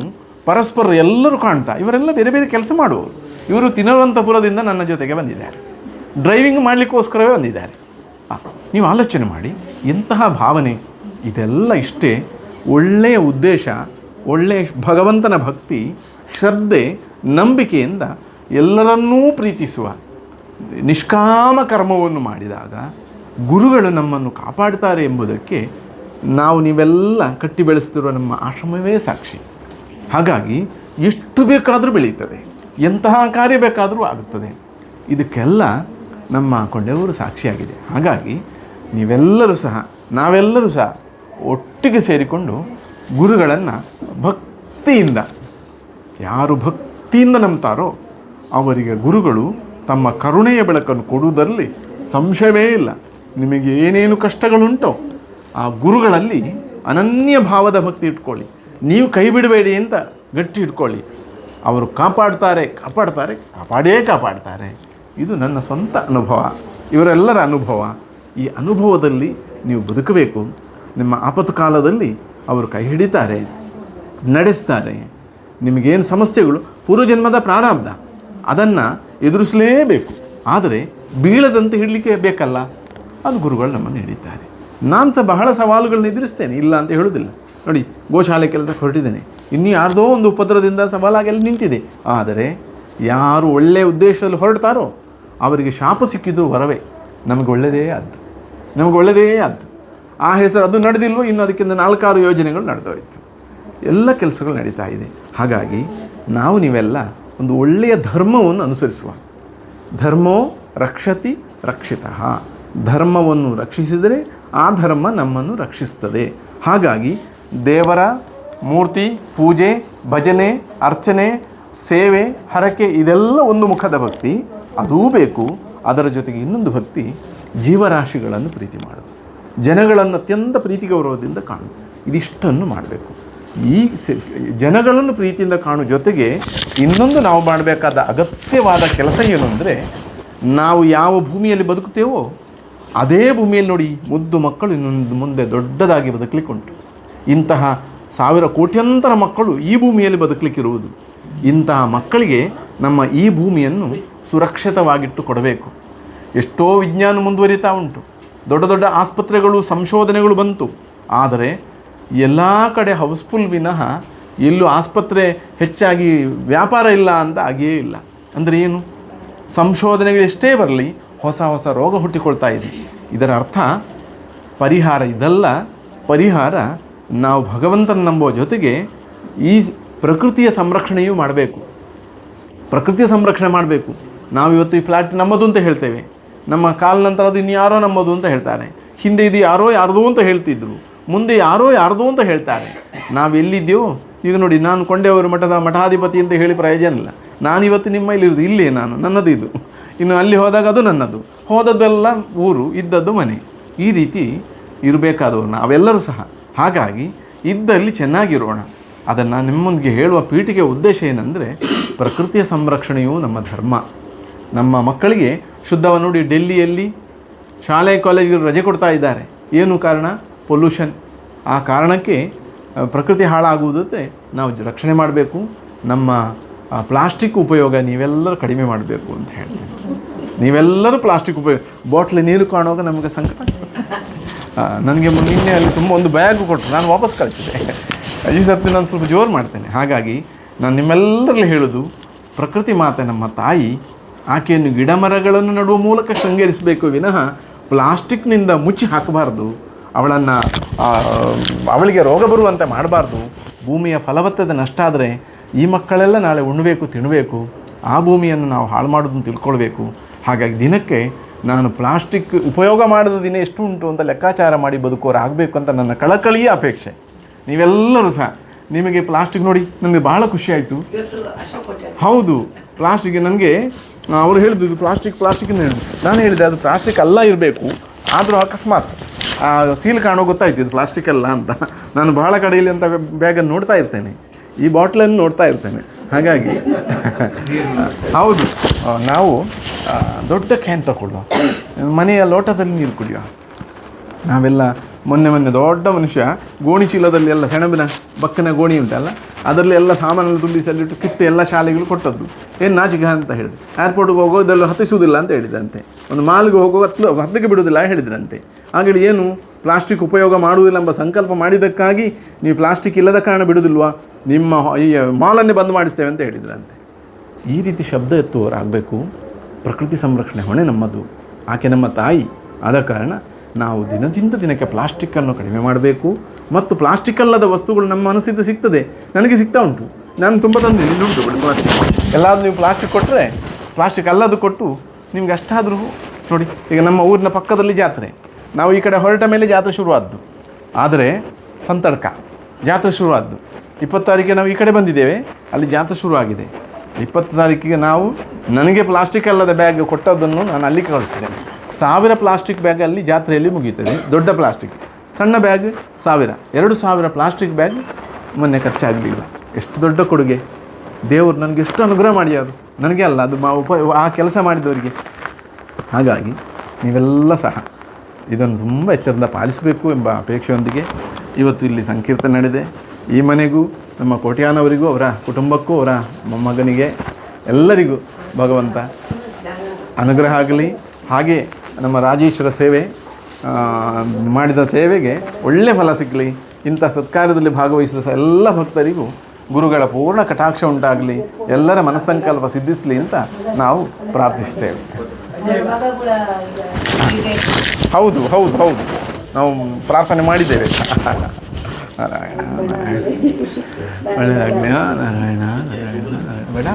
Speaker 1: ಪರಸ್ಪರ ಎಲ್ಲರೂ ಕಾಣ್ತಾ, ಇವರೆಲ್ಲ ಬೇರೆ ಬೇರೆ ಕೆಲಸ ಮಾಡುವವರು. ಇವರು ತಿರುವನಂತಪುರದಿಂದ ನನ್ನ ಜೊತೆಗೆ ಬಂದಿದ್ದಾರೆ, ಡ್ರೈವಿಂಗ್ ಮಾಡಲಿಕ್ಕೋಸ್ಕರವೇ ಬಂದಿದ್ದಾರೆ. ನೀವು ಆಲೋಚನೆ ಮಾಡಿ, ಎಂತಹ ಭಾವನೆ ಇದೆಲ್ಲ. ಇಷ್ಟೇ ಒಳ್ಳೆಯ ಉದ್ದೇಶ, ಒಳ್ಳೆಯ ಭಗವಂತನ ಭಕ್ತಿ, ಶ್ರದ್ಧೆ, ನಂಬಿಕೆಯಿಂದ ಎಲ್ಲರನ್ನೂ ಪ್ರೀತಿಸುವ ನಿಷ್ಕಾಮ ಕರ್ಮವನ್ನು ಮಾಡಿದಾಗ ಗುರುಗಳು ನಮ್ಮನ್ನು ಕಾಪಾಡ್ತಾರೆ ಎಂಬುದಕ್ಕೆ ನೀವೆಲ್ಲ ಕಟ್ಟಿ ಬೆಳೆಸ್ತಿರುವ ನಮ್ಮ ಆಶ್ರಮವೇ ಸಾಕ್ಷಿ. ಹಾಗಾಗಿ ಎಷ್ಟು ಬೇಕಾದರೂ ಬೆಳೀತದೆ, ಎಂತಹ ಕಾರ್ಯ ಬೇಕಾದರೂ ಆಗುತ್ತದೆ. ಇದಕ್ಕೆಲ್ಲ ನಮ್ಮ ಕೊಂಡೆಯವರು ಸಾಕ್ಷಿಯಾಗಿದೆ. ಹಾಗಾಗಿ ನಾವೆಲ್ಲರೂ ಸಹ ಒಟ್ಟಿಗೆ ಸೇರಿಕೊಂಡು ಗುರುಗಳನ್ನು ಭಕ್ತಿಯಿಂದ, ಯಾರು ಭಕ್ತಿಯಿಂದ ನಂಬ್ತಾರೋ ಅವರಿಗೆ ಗುರುಗಳು ತಮ್ಮ ಕರುಣೆಯ ಬೆಳಕನ್ನು ಕೊಡುವುದರಲ್ಲಿ ಸಂಶಯವೇ ಇಲ್ಲ. ನಿಮಗೆ ಏನೇನು ಕಷ್ಟಗಳುಂಟೋ ಆ ಗುರುಗಳಲ್ಲಿ ಅನನ್ಯ ಭಾವದ ಭಕ್ತಿ ಇಟ್ಕೊಳ್ಳಿ. ನೀವು ಕೈ ಬಿಡಬೇಡಿ ಅಂತ ಗಟ್ಟಿ ಇಟ್ಕೊಳ್ಳಿ. ಅವರು ಕಾಪಾಡ್ತಾರೆ. ಇದು ನನ್ನ ಸ್ವಂತ ಅನುಭವ, ಇವರೆಲ್ಲರ ಅನುಭವ. ಈ ಅನುಭವದಲ್ಲಿ ನೀವು ಬದುಕಬೇಕು. ನಿಮ್ಮ ಆಪತ್ತು ಕಾಲದಲ್ಲಿ ಅವರು ಕೈ ಹಿಡಿತಾರೆ, ನಡೆಸ್ತಾರೆ. ನಿಮಗೇನು ಸಮಸ್ಯೆಗಳು ಪೂರ್ವಜನ್ಮದ ಪ್ರಾರಬ್ಧ, ಅದನ್ನು ಎದುರಿಸಲೇಬೇಕು. ಆದರೆ ಬೀಳದಂತೆ ಹಿಡಲಿಕ್ಕೆ ಬೇಕಲ್ಲ, ಅದು ಗುರುಗಳು ನಮ್ಮನ್ನು ಹಿಡಿತಾರೆ. ನಾನು ಸಹ ಬಹಳ ಸವಾಲುಗಳನ್ನ ಎದುರಿಸ್ತೇನೆ, ಇಲ್ಲ ಅಂತ ಹೇಳೋದಿಲ್ಲ. ನೋಡಿ, ಗೋಶಾಲೆ ಕೆಲಸಕ್ಕೆ ಹೊರಟಿದ್ದೇನೆ, ಇನ್ನೂ ಯಾರ್ದೋ ಒಂದು ಉಪದ್ರವದಿಂದ ಸವಾಲಾಗಿ ಅಲ್ಲಿ ನಿಂತಿದೆ. ಆದರೆ ಯಾರು ಒಳ್ಳೆಯ ಉದ್ದೇಶದಲ್ಲಿ ಹೊರಡ್ತಾರೋ ಅವರಿಗೆ ಶಾಪ ಸಿಕ್ಕಿದ್ದು ವರವೇ. ನಮಗೆ ಒಳ್ಳೆಯದೇ ಆದ್ದು, ನಮಗೆ ಒಳ್ಳೆಯದೇ ಆದ್ದು. ಆ ಹೆಸರು ಅದು ನಡೆದಿಲ್ವೋ, ಇನ್ನು ಅದಕ್ಕಿಂತ 4-6 ಯೋಜನೆಗಳು ನಡೆದೋಯ್ತು. ಎಲ್ಲ ಕೆಲಸಗಳು ನಡೀತಾ ಇದೆ. ಹಾಗಾಗಿ ನಾವು ನೀವೆಲ್ಲ ಒಂದು ಒಳ್ಳೆಯ ಧರ್ಮವನ್ನು ಅನುಸರಿಸುವ. ಧರ್ಮೋ ರಕ್ಷತಿ ರಕ್ಷಿತಃ. ಧರ್ಮವನ್ನು ರಕ್ಷಿಸಿದರೆ ಆ ಧರ್ಮ ನಮ್ಮನ್ನು ರಕ್ಷಿಸ್ತದೆ. ಹಾಗಾಗಿ ದೇವರ ಮೂರ್ತಿ ಪೂಜೆ, ಭಜನೆ, ಅರ್ಚನೆ, ಸೇವೆ, ಹರಕೆ ಇದೆಲ್ಲ ಒಂದು ಮುಖದ ಭಕ್ತಿ, ಅದೂ ಬೇಕು. ಅದರ ಜೊತೆಗೆ ಇನ್ನೊಂದು ಭಕ್ತಿ, ಜೀವರಾಶಿಗಳನ್ನು ಪ್ರೀತಿ ಮಾಡೋದು, ಜನಗಳನ್ನು ಅತ್ಯಂತ ಪ್ರೀತಿ ಗೌರವದಿಂದ ಕಾಣುವುದು. ಇದಿಷ್ಟನ್ನು ಮಾಡಬೇಕು. ಈ ಜನಗಳನ್ನು ಪ್ರೀತಿಯಿಂದ ಕಾಣುವ ಜೊತೆಗೆ ಇನ್ನೊಂದು ನಾವು ಮಾಡಬೇಕಾದ ಅಗತ್ಯವಾದ ಕೆಲಸ ಏನು ಅಂದರೆ, ನಾವು ಯಾವ ಭೂಮಿಯಲ್ಲಿ ಬದುಕುತ್ತೇವೋ ಅದೇ ಭೂಮಿಯಲ್ಲಿ ನೋಡಿ ಮುದ್ದು ಮಕ್ಕಳು ಇನ್ನೊಂದು ಮುಂದೆ ದೊಡ್ಡದಾಗಿ ಬದುಕಲಿಕ್ಕುಂಟು. ಇಂತಹ 1000 ಕೋಟ್ಯಂತರ ಮಕ್ಕಳು ಈ ಭೂಮಿಯಲ್ಲಿ ಬದುಕಲಿಕ್ಕಿರುವುದು. ಇಂತಹ ಮಕ್ಕಳಿಗೆ ನಮ್ಮ ಈ ಭೂಮಿಯನ್ನು ಸುರಕ್ಷಿತವಾಗಿಟ್ಟು ಕೊಡಬೇಕು. ಎಷ್ಟೋ ವಿಜ್ಞಾನ ಮುಂದುವರಿತಾ ಉಂಟು, ದೊಡ್ಡ ದೊಡ್ಡ ಆಸ್ಪತ್ರೆಗಳು, ಸಂಶೋಧನೆಗಳು ಬಂತು. ಆದರೆ ಎಲ್ಲ ಕಡೆ ಹೌಸ್ಫುಲ್ ವಿನಃ ಎಲ್ಲೂ ಆಸ್ಪತ್ರೆ ಹೆಚ್ಚಾಗಿ ವ್ಯಾಪಾರ ಇಲ್ಲ ಅಂತ ಆಗಿಯೇ ಇಲ್ಲ. ಅಂದರೆ ಏನು? ಸಂಶೋಧನೆಗಳು ಎಷ್ಟೇ ಬರಲಿ ಹೊಸ ಹೊಸ ರೋಗ ಹುಟ್ಟಿಕೊಳ್ತಾ ಇದೆ. ಇದರ ಅರ್ಥ ಪರಿಹಾರ ಇದಲ್ಲ. ಪರಿಹಾರ ನಾವು ಭಗವಂತನ ನಂಬುವ ಜೊತೆಗೆ ಈ ಪ್ರಕೃತಿಯ ಸಂರಕ್ಷಣೆಯೂ ಮಾಡಬೇಕು. ಪ್ರಕೃತಿಯ ಸಂರಕ್ಷಣೆ ಮಾಡಬೇಕು. ನಾವಿವತ್ತು ಈ ಫ್ಲ್ಯಾಟ್ ನಮ್ಮದು ಅಂತ ಹೇಳ್ತೇವೆ, ನಮ್ಮ ಕಾಲ ನಂತರ ಅದು ಇನ್ಯಾರೋ ನಮ್ಮದು ಅಂತ ಹೇಳ್ತಾರೆ. ಹಿಂದೆ ಇದು ಯಾರೋ ಯಾರ್ದೋ ಅಂತ ಹೇಳ್ತಿದ್ರು, ಮುಂದೆ ಯಾರೋ ಯಾರ್ದೋ ಅಂತ ಹೇಳ್ತಾರೆ. ನಾವು ಎಲ್ಲಿದ್ದೇವೋ ಈಗ ನೋಡಿ, ನಾನು ಕೊಂಡೆಯವರು ಮಠದ ಮಠಾಧಿಪತಿ ಅಂತ ಹೇಳಿ ಪ್ರಯೋಜನ ಇಲ್ಲ. ನಾನಿವತ್ತು ನಿಮ್ಮ ಇಲ್ಲಿರೋದು, ಇಲ್ಲೇ ನಾನು, ನನ್ನದು ಇದು. ಇನ್ನು ಅಲ್ಲಿ ಹೋದಾಗ ಅದು ನನ್ನದು, ಹೋದದ್ದೆಲ್ಲ ಊರು, ಇದ್ದದ್ದು ಮನೆ. ಈ ರೀತಿ ಇರಬೇಕಾದವರು ನಾವೆಲ್ಲರೂ ಸಹ. ಹಾಗಾಗಿ ಇದ್ದಲ್ಲಿ ಚೆನ್ನಾಗಿರೋಣ. ಅದನ್ನು ನಿಮ್ಮೊಂದಿಗೆ ಹೇಳುವ ಪೀಠಿಗೆ ಉದ್ದೇಶ ಏನಂದರೆ, ಪ್ರಕೃತಿಯ ಸಂರಕ್ಷಣೆಯು ನಮ್ಮ ಧರ್ಮ. ನಮ್ಮ ಮಕ್ಕಳಿಗೆ ಶುದ್ಧವ ನೋಡಿ, ಡೆಲ್ಲಿಯಲ್ಲಿ ಶಾಲೆ ಕಾಲೇಜಿಗೆ ರಜೆ ಕೊಡ್ತಾ ಇದ್ದಾರೆ. ಏನು ಕಾರಣ? ಪೊಲ್ಯೂಷನ್. ಆ ಕಾರಣಕ್ಕೆ ಪ್ರಕೃತಿ ಹಾಳಾಗುವುದಕ್ಕೆ ನಾವು ರಕ್ಷಣೆ ಮಾಡಬೇಕು. ನಮ್ಮ ಪ್ಲಾಸ್ಟಿಕ್ ಉಪಯೋಗ ನೀವೆಲ್ಲರೂ ಕಡಿಮೆ ಮಾಡಬೇಕು ಅಂತ ಹೇಳ್ತೀನಿ. ನೀವೆಲ್ಲರೂ ಪ್ಲಾಸ್ಟಿಕ್ ಉಪಯೋಗ, ಬಾಟ್ಲಿ ನೀರು ಕಾಣುವಾಗ ನಮಗೆ ಸಂಕಟ. ನನಗೆ ನಿನ್ನೆ ಅಲ್ಲಿ ತುಂಬ ಒಂದು ಬ್ಯಾಗು ಕೊಟ್ಟರು, ನಾನು ವಾಪಸ್ ಕಳಿಸಿದೆ. ಈ ಸರ್ತಿ ನಾನು ಸ್ವಲ್ಪ ಜೋರು ಮಾಡ್ತೇನೆ. ಹಾಗಾಗಿ ನಾನು ನಿಮ್ಮೆಲ್ಲರಲ್ಲಿ ಹೇಳೋದು, ಪ್ರಕೃತಿ ಮಾತೆ ನಮ್ಮ ತಾಯಿ, ಆಕೆಯನ್ನು ಗಿಡ ಮರಗಳನ್ನು ನಡುವ ಮೂಲಕ ಶೃಂಗರಿಸಬೇಕು ವಿನಃ ಪ್ಲಾಸ್ಟಿಕ್ನಿಂದ ಮುಚ್ಚಿ ಹಾಕಬಾರ್ದು. ಅವಳನ್ನು ಅವಳಿಗೆ ರೋಗ ಬರುವಂತೆ ಮಾಡಬಾರ್ದು. ಭೂಮಿಯ ಫಲವತ್ತತೆ ನಷ್ಟ ಆದರೆ ಈ ಮಕ್ಕಳೆಲ್ಲ ನಾಳೆ ಉಣ್ಣಬೇಕು, ತಿನ್ನಬೇಕು. ಆ ಭೂಮಿಯನ್ನು ನಾವು ಹಾಳು ಮಾಡೋದನ್ನು ತಿಳ್ಕೊಳ್ಬೇಕು. ಹಾಗಾಗಿ ದಿನಕ್ಕೆ ನಾನು ಪ್ಲಾಸ್ಟಿಕ್ ಉಪಯೋಗ ಮಾಡಿದ ದಿನ ಎಷ್ಟು ಉಂಟು ಅಂತ ಲೆಕ್ಕಾಚಾರ ಮಾಡಿ ಬದುಕೋರು ಆಗಬೇಕು ಅಂತ ನನ್ನ ಕಳಕಳಿಯ ಅಪೇಕ್ಷೆ. ನೀವೆಲ್ಲರೂ ಸಹ, ನಿಮಗೆ ಪ್ಲಾಸ್ಟಿಕ್ ನೋಡಿ ನನಗೆ ಭಾಳ ಖುಷಿಯಾಯಿತು. ಹೌದು, ಪ್ಲಾಸ್ಟಿಕ್ ನನಗೆ ಅವರು ಹೇಳಿದ್ದು ಇದು ಪ್ಲಾಸ್ಟಿಕ್ಕಿಂದ ಹೇಳಿದ್ದು. ನಾನು ಹೇಳಿದೆ ಅದು ಪ್ಲಾಸ್ಟಿಕ್ ಅಲ್ಲ ಇರಬೇಕು. ಆದರೂ ಅಕಸ್ಮಾತ್ ಆ ಸೀಲ್ ಕಾಣೋ ಗೊತ್ತಾಯ್ತು ಇದು ಪ್ಲಾಸ್ಟಿಕ್ ಅಲ್ಲ ಅಂತ. ನಾನು ಬಹಳ ಕಡೆಯಲ್ಲಿ ಅಂತ ಬ್ಯಾಗನ್ನು ನೋಡ್ತಾ ಇರ್ತೇನೆ, ಈ ಬಾಟ್ಲನ್ನು ನೋಡ್ತಾ ಇರ್ತೇನೆ. ಹಾಗಾಗಿ ಹೌದು, ನಾವು ದೊಡ್ಡ ಕ್ಯಾನ್ ತಗೊಳ್ಳುವ, ಮನೆಯ ಲೋಟದಲ್ಲಿ ನೀರು ಕುಡಿಯುವ. ನಾವೆಲ್ಲ ಮೊನ್ನೆ ದೊಡ್ಡ ಮನುಷ್ಯ ಗೋಣಿ ಚೀಲದಲ್ಲಿ ಎಲ್ಲ ಸೆಣಬಿನ ಬಕ್ಕನ ಗೋಣಿ ಉಂಟಲ್ಲ, ಅದರಲ್ಲಿ ಎಲ್ಲ ಸಾಮಾನಲ್ಲಿ ತುಂಬಿಸಲಿಟ್ಟು ಕಿತ್ತು ಎಲ್ಲ ಶಾಲೆಗಳು ಕೊಟ್ಟದ್ದು. ಏನು ನಾಚಿಕೆ ಅಂತ ಹೇಳಿದೆ. ಏರ್ಪೋರ್ಟ್ಗೆ ಹೋಗೋದೆಲ್ಲ ಹತ್ತಿಸುವುದಿಲ್ಲ ಅಂತ ಹೇಳಿದಂತೆ, ಒಂದು ಮಾಲ್ಗೆ ಹೋಗೋ ಹತ್ತಿಗೆ ಬಿಡುವುದಿಲ್ಲ ಹೇಳಿದ್ರಂತೆ. ಹಾಗೇಳಿ ಏನು ಪ್ಲಾಸ್ಟಿಕ್ ಉಪಯೋಗ ಮಾಡುವುದಿಲ್ಲ ಎಂಬ ಸಂಕಲ್ಪ ಮಾಡಿದ್ದಕ್ಕಾಗಿ ನೀವು ಪ್ಲಾಸ್ಟಿಕ್ ಇಲ್ಲದ ಕಾರಣ ಬಿಡುವುದಿಲ್ವಾ, ನಿಮ್ಮ ಈ ಮಾಲನ್ನೇ ಬಂದ್ ಮಾಡಿಸ್ತೇವೆ ಅಂತ ಹೇಳಿದ್ರಂತೆ. ಈ ರೀತಿ ಶಬ್ದ ಎತ್ತುವವರಾಗಬೇಕು. ಪ್ರಕೃತಿ ಸಂರಕ್ಷಣೆ ಹೊಣೆ ನಮ್ಮದು, ಆಕೆ ನಮ್ಮ ತಾಯಿ. ಆದ ಕಾರಣ ನಾವು ದಿನದಿಂದ ದಿನಕ್ಕೆ ಪ್ಲಾಸ್ಟಿಕ್ಕನ್ನು ಕಡಿಮೆ ಮಾಡಬೇಕು. ಮತ್ತು ಪ್ಲಾಸ್ಟಿಕ್ ಅಲ್ಲದ ವಸ್ತುಗಳು ನಮ್ಮ ಮನಸ್ಸಿದ್ದು ಸಿಗ್ತದೆ, ನನಗೆ ಸಿಗ್ತಾ ಉಂಟು. ನಾನು ತುಂಬ ತಂದೆ ಇಲ್ಲುಂಟು ಬಿಡಿ ಪ್ಲಾಸ್ಟಿಕ್. ಎಲ್ಲಾದರೂ ನೀವು ಪ್ಲಾಸ್ಟಿಕ್ ಕೊಟ್ಟರೆ, ಪ್ಲಾಸ್ಟಿಕ್ ಅಲ್ಲದು ಕೊಟ್ಟು ನಿಮ್ಗೆ ಅಷ್ಟಾದರೂ ನೋಡಿ. ಈಗ ನಮ್ಮ ಊರಿನ ಪಕ್ಕದಲ್ಲಿ ಜಾತ್ರೆ, ನಾವು ಈ ಕಡೆ ಹೊರಟ ಮೇಲೆ ಜಾತ್ರೆ ಶುರುವಾದ್ದು. ಆದರೆ ಸಂತಡ್ಕ ಜಾತ್ರೆ ಶುರುವಾದ್ದು 20 ತಾರೀಕಿಗೆ ನಾವು ಈ ಕಡೆ ಬಂದಿದ್ದೇವೆ, ಅಲ್ಲಿ ಜಾತ್ರೆ ಶುರುವಾಗಿದೆ. 20 ತಾರೀಕಿಗೆ ನಾವು ನನಗೆ ಪ್ಲಾಸ್ಟಿಕ್ ಅಲ್ಲದ ಬ್ಯಾಗ್ ಕೊಟ್ಟದ್ದನ್ನು ನಾನು ಅಲ್ಲಿಗೆ ಕಳಿಸಿದ್ದೇನೆ. 1000 ಪ್ಲಾಸ್ಟಿಕ್ ಬ್ಯಾಗ್ ಅಲ್ಲಿ ಜಾತ್ರೆಯಲ್ಲಿ ಮುಗೀತದೆ. ದೊಡ್ಡ ಪ್ಲಾಸ್ಟಿಕ್, ಸಣ್ಣ ಬ್ಯಾಗ್ 1000, 2000 ಪ್ಲಾಸ್ಟಿಕ್ ಬ್ಯಾಗ್ ಮೊನ್ನೆ ಖರ್ಚಾಗಲಿಲ್ಲ. ಎಷ್ಟು ದೊಡ್ಡ ಕೊಡುಗೆ! ದೇವರು ನನಗೆ ಎಷ್ಟು ಅನುಗ್ರಹ ಮಾಡ್ಯಾರು, ನನಗೆ ಅಲ್ಲ, ಅದು ಆ ಕೆಲಸ ಮಾಡಿದವರಿಗೆ. ಹಾಗಾಗಿ ನೀವೆಲ್ಲ ಸಹ ಇದನ್ನು ತುಂಬ ಎಚ್ಚರದಿಂದ ಪಾಲಿಸಬೇಕು ಎಂಬ ಅಪೇಕ್ಷೆಯೊಂದಿಗೆ ಇವತ್ತು ಇಲ್ಲಿ ಸಂಕೀರ್ತನೆ ನಡೆದೆ. ಈ ಮನೆಗೂ, ನಮ್ಮ ಕೋಟ್ಯಾನವರಿಗೂ, ಅವರ ಕುಟುಂಬಕ್ಕೂ, ಅವರ ಮೊಮ್ಮಗನಿಗೆ ಎಲ್ಲರಿಗೂ ಭಗವಂತ ಅನುಗ್ರಹ ಆಗಲಿ. ಹಾಗೆ ನಮ್ಮ ರಾಜೇಶ್ವರ ಸೇವೆ ಮಾಡಿದ ಸೇವೆಗೆ ಒಳ್ಳೆ ಫಲ ಸಿಗಲಿ. ಇಂಥ ಸತ್ಕಾರ್ಯದಲ್ಲಿ ಭಾಗವಹಿಸಿದ ಎಲ್ಲ ಭಕ್ತರಿಗೂ ಗುರುಗಳ ಪೂರ್ಣ ಕಟಾಕ್ಷ ಉಂಟಾಗಲಿ, ಎಲ್ಲರ ಮನಸ್ಸಂಕಲ್ಪ ಸಿದ್ಧಿಸಲಿ ಅಂತ ನಾವು ಪ್ರಾರ್ಥಿಸ್ತೇವೆ. ಹೌದು ಹೌದು ಹೌದು, ನಾವು ಪ್ರಾರ್ಥನೆ ಮಾಡಿದ್ದೇವೆ. ನಾರಾಯಣ ಒಳ್ಳೆಯದಾಗಲಿ. ನಾರಾಯಣ ಬೇಡ